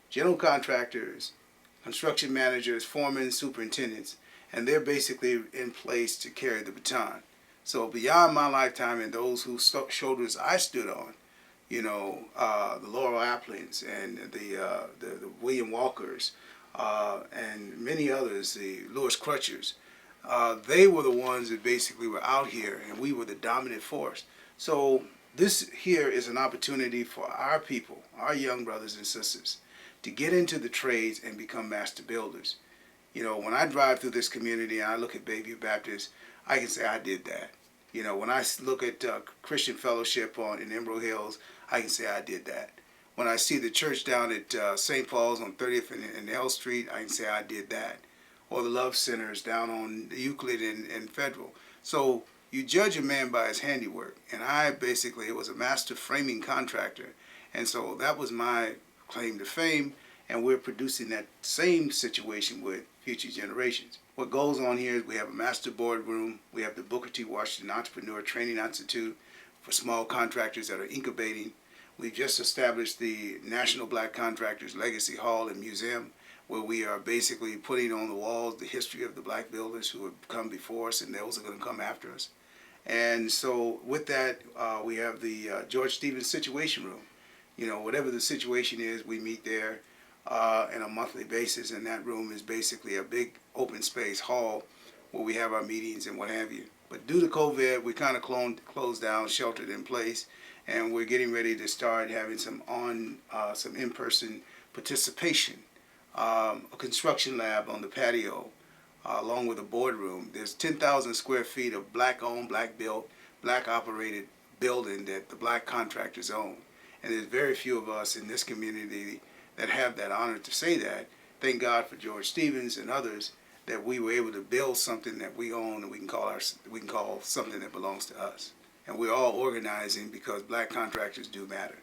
general contractors, construction managers, foremen, superintendents, and they're basically in place to carry the baton. So beyond my lifetime and those whose shoulders I stood on, the Laurel Applins and the William Walkers and many others, the Lewis Crutchers, they were the ones that basically were out here, and we were the dominant force. So this here is an opportunity for our people, our young brothers and sisters, to get into the trades and become master builders. When I drive through this community and I look at Bayview Baptist, I can say I did that. When I look at Christian Fellowship in Emerald Hills, I can say I did that. When I see the church down at St. Paul's on 30th and L Street, I can say I did that. Or the Love Centers down on Euclid and Federal. So you judge a man by his handiwork. And it was a master framing contractor. And so that was my claim to fame. And we're producing that same situation with future generations. What goes on here is we have a master boardroom. We have the Booker T. Washington Entrepreneur Training Institute for small contractors that are incubating. We've just established the National Black Contractors Legacy Hall and Museum, where we are basically putting on the walls the history of the black builders who have come before us, and those are going to come after us. And so with that, we have the George Stevens Situation Room. You know, whatever the situation is, we meet there on a monthly basis, and that room is basically a big open space hall where we have our meetings and what have you. But due to COVID, we kind of closed down, sheltered in place, and we're getting ready to start having some in-person participation. A construction lab on the patio, along with a boardroom. There's 10,000 square feet of black-owned, black-built, black-operated building that the black contractors own. And there's very few of us in this community that have that honor to say that. Thank God for George Stevens and others that we were able to build something that we own and we can call something that belongs to us. And we're all organizing because black contractors do matter.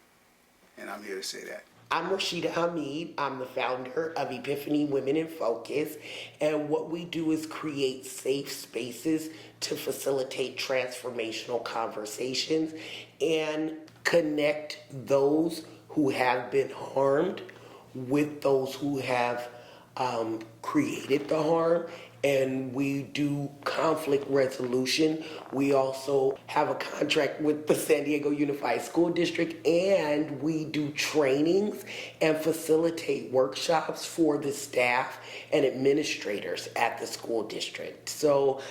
And I'm here to say that. I'm Rashida Hamid. I'm the founder of Epiphany Women in Focus, and what we do is create safe spaces to facilitate transformational conversations and connect those who have been harmed with those who have created the harm. And we do conflict resolution. We also have a contract with the San Diego Unified School District, and we do trainings and facilitate workshops for the staff and administrators at the school district. So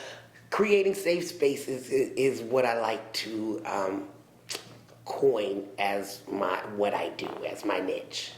creating safe spaces is what I like to coin as what I do, as my niche.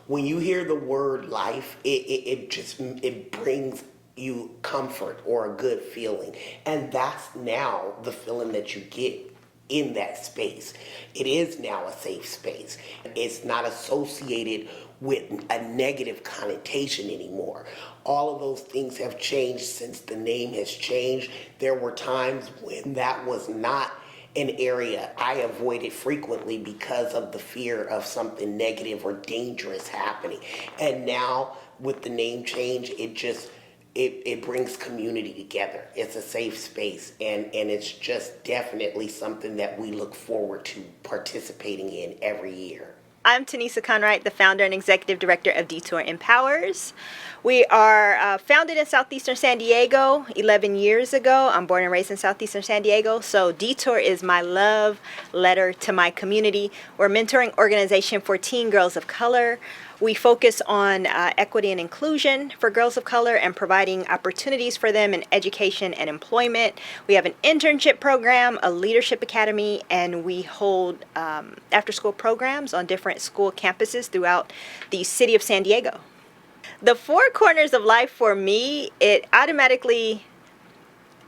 When you hear the word life, it brings you comfort or a good feeling, and that's now the feeling that you get in that space. It is now a safe space. It's not associated with a negative connotation anymore. All of those things have changed since the name has changed. There were times when that was not an area I avoided frequently because of the fear of something negative or dangerous happening. And now with the name change, it brings community together. It's a safe space, and it's just definitely something that we look forward to participating in every year. I'm Tanisa Conwright, the founder and executive director of Detour Empowers. We are founded in southeastern San Diego 11 years ago. I'm born and raised in southeastern San Diego, so Detour is my love letter to my community. We're a mentoring organization for teen girls of color. We focus on equity and inclusion for girls of color and providing opportunities for them in education and employment. We have an internship program, a leadership academy, and we hold after-school programs on different school campuses throughout the city of San Diego. The Four Corners of Life, for me, it automatically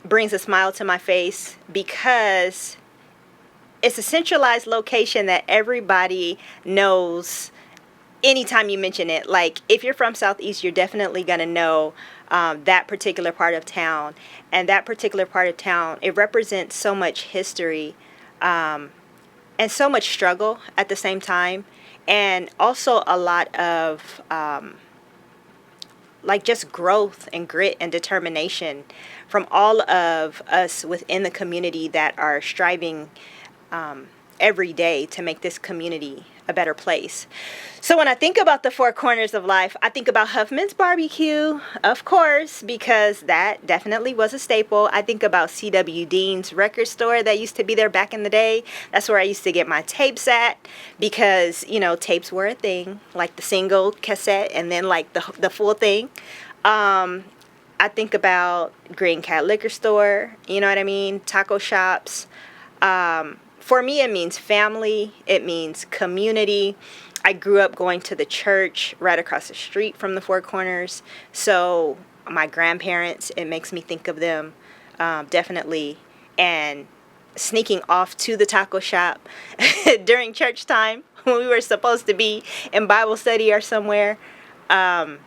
brings a smile to my face because it's a centralized location that everybody knows. Anytime you mention it, like if you're from Southeast, you're definitely going to know that particular part of town. And that particular part of town, it represents so much history and so much struggle at the same time. And also a lot of like just growth and grit and determination from all of us within the community that are striving every day to make this community a better place. So when I think about the Four Corners of Life, I think about Huffman's Barbecue, of course, because that definitely was a staple. I think about C.W. Dean's record store that used to be there back in the day. That's where I used to get my tapes at because, you know, tapes were a thing, like the single cassette and then like the full thing. I think about Green Cat Liquor Store, you know what I mean? Taco shops. For me, it means family. It means community. I grew up going to the church right across the street from the Four Corners. So my grandparents, it makes me think of them definitely. And sneaking off to the taco shop during church time when we were supposed to be in Bible study or somewhere. But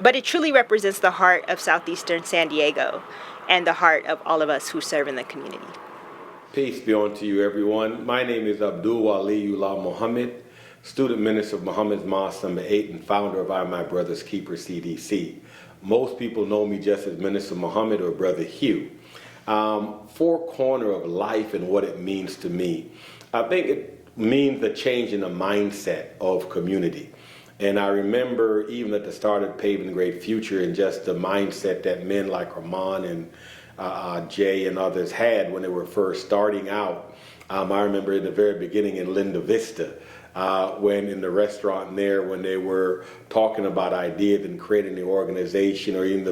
it truly represents the heart of southeastern San Diego and the heart of all of us who serve in the community. Peace be unto you, everyone. My name is Abdul Waliullah Muhammad, student minister of Muhammad's Mosque number 8 and founder of I My Brother's Keeper CDC. Most people know me just as Minister Muhammad or Brother Hugh. Four Corner of Life and what it means to me. I think it means the change in the mindset of community. And I remember even at the start of Paving the Great Future and just the mindset that men like Ramon and Jay and others had when they were first starting out. I remember in the very beginning in Linda Vista, when in the restaurant there, when they were talking about ideas and creating the organization, or even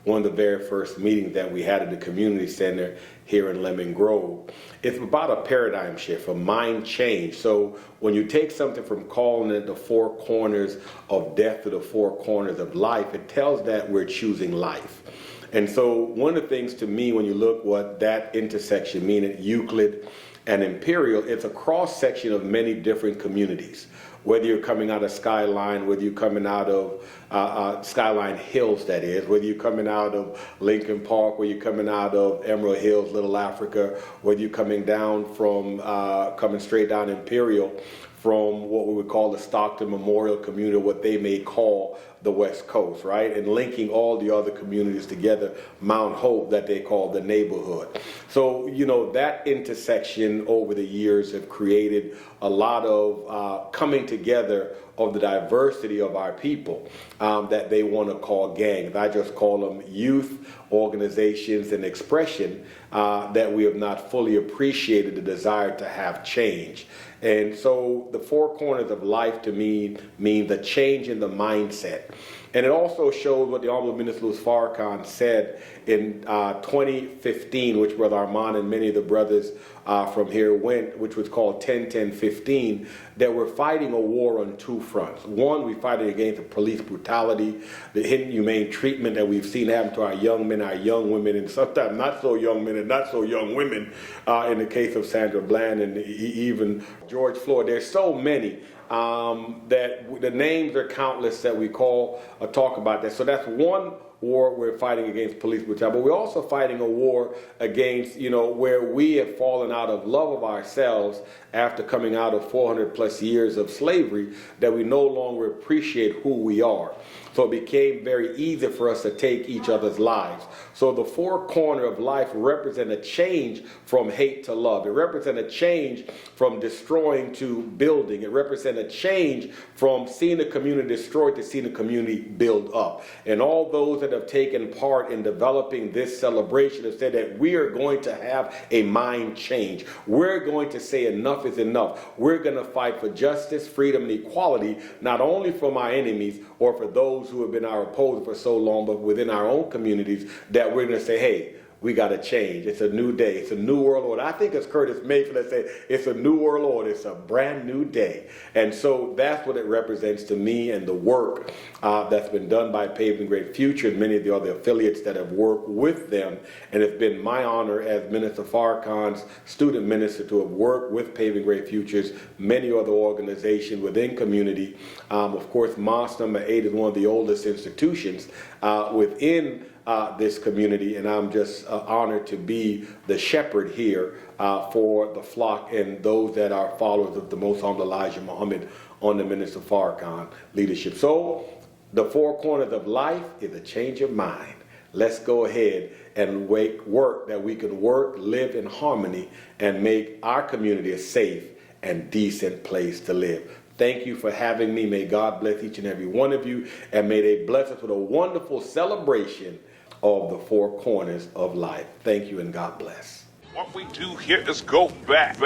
one of the very first meetings that we had at the community center here in Lemon Grove. It's about a paradigm shift, a mind change. So when you take something from calling it the four corners of death to the four corners of life, it tells that we're choosing life. And so one of the things to me, when you look what that intersection means, Euclid and Imperial, it's a cross section of many different communities. Whether you're coming out of Skyline, whether you're coming out of Skyline Hills, that is, whether you're coming out of Lincoln Park, whether you're coming out of Emerald Hills, Little Africa, whether you're coming down from, coming straight down Imperial, from what we would call the Stockton Memorial community, what they may call the West Coast, right? And linking all the other communities together, Mount Hope, that they call the neighborhood. So, you know, that intersection over the years have created a lot of coming together of the diversity of our people that they want to call gangs. I just call them youth organizations and expression that we have not fully appreciated the desire to have change. And so the four corners of life to me mean the change in the mindset. And it also shows what the Honorable Minister Louis Farrakhan said in 2015, which Brother Armand and many of the brothers from here went, which was called 10-10-15, that we're fighting a war on two fronts. One, we're fighting against the police brutality, the inhumane treatment that we've seen happen to our young men, our young women, and sometimes not so young men and not so young women, in the case of Sandra Bland and even George Floyd. There's so many. That the names are countless that we talk about that. So that's one war we're fighting against police brutality, but we're also fighting a war against, you know, where we have fallen out of love of ourselves after coming out of 400 plus years of slavery, that we no longer appreciate who we are. So it became very easy for us to take each other's lives. So the four corners of life represent a change from hate to love. It represents a change from destroying to building. It represents a change from seeing the community destroyed to seeing the community build up. And all those that have taken part in developing this celebration have said that we are going to have a mind change. We're going to say enough is enough. We're going to fight for justice, freedom, and equality, not only from our enemies or for those who have been our opposers for so long, but within our own communities, that we're going to say, hey, we got to change. It's a new day. It's a new world order. I think it's Curtis Mayfield that said, it's a new world order. It's a brand new day. And so that's what it represents to me, and the work that's been done by Paving the Great Future and many of the other affiliates that have worked with them. And it's been my honor as Minister Farrakhan's student minister to have worked with Paving Great Futures, many other organizations within community. Of course, Mosque number 8 is one of the oldest institutions within this community, and I'm just honored to be the shepherd here for the flock and those that are followers of the Most Honorable Elijah Muhammad on the Minister Farrakhan leadership. So the four corners of life is a change of mind. Let's go ahead and work that we can work, live in harmony, and make our community a safe and decent place to live. Thank you for having me. May God bless each and every one of you, and may they bless us with a wonderful celebration of the four corners of life. Thank you, and God bless. What we do here is go back.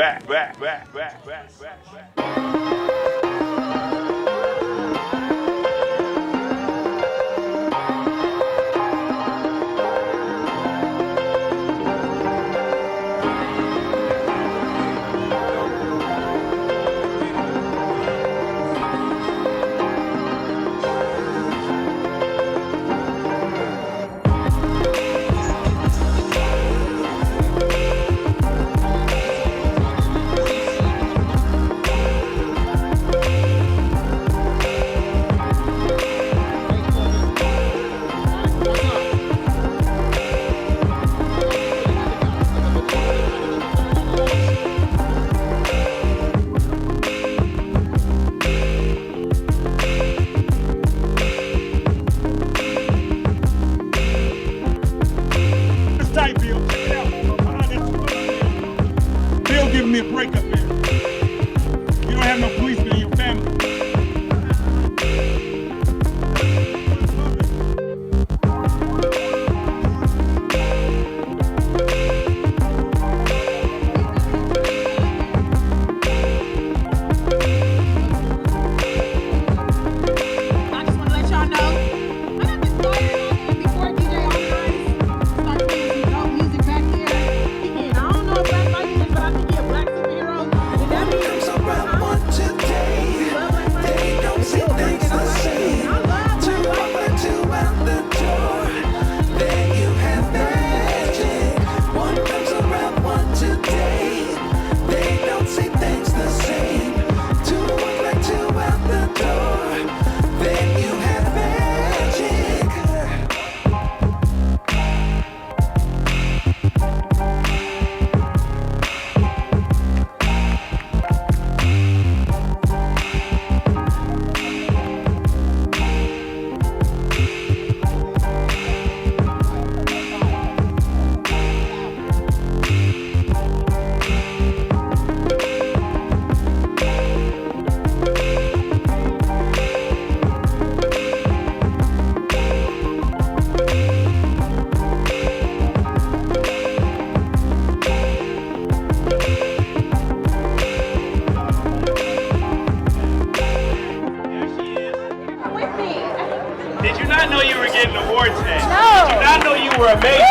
award today. No. Did you not know you were amazing?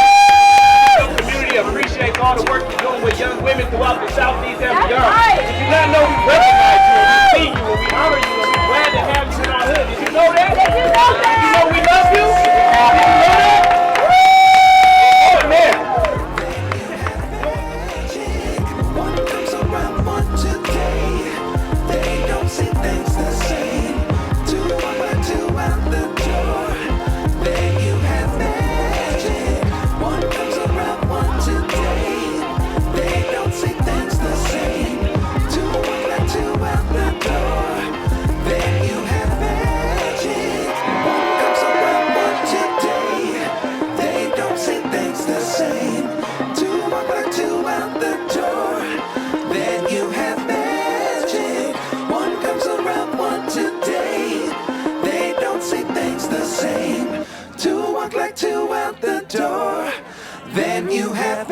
Your community appreciates all the work you're doing with young women throughout the Southeast and beyond. Did you not know we recognize you and we see you and we honor you and we're glad to have you in our hood? Did you know that? Did you know that? Did you know we love you? Did you know that? Oh man. Two out the door, then you have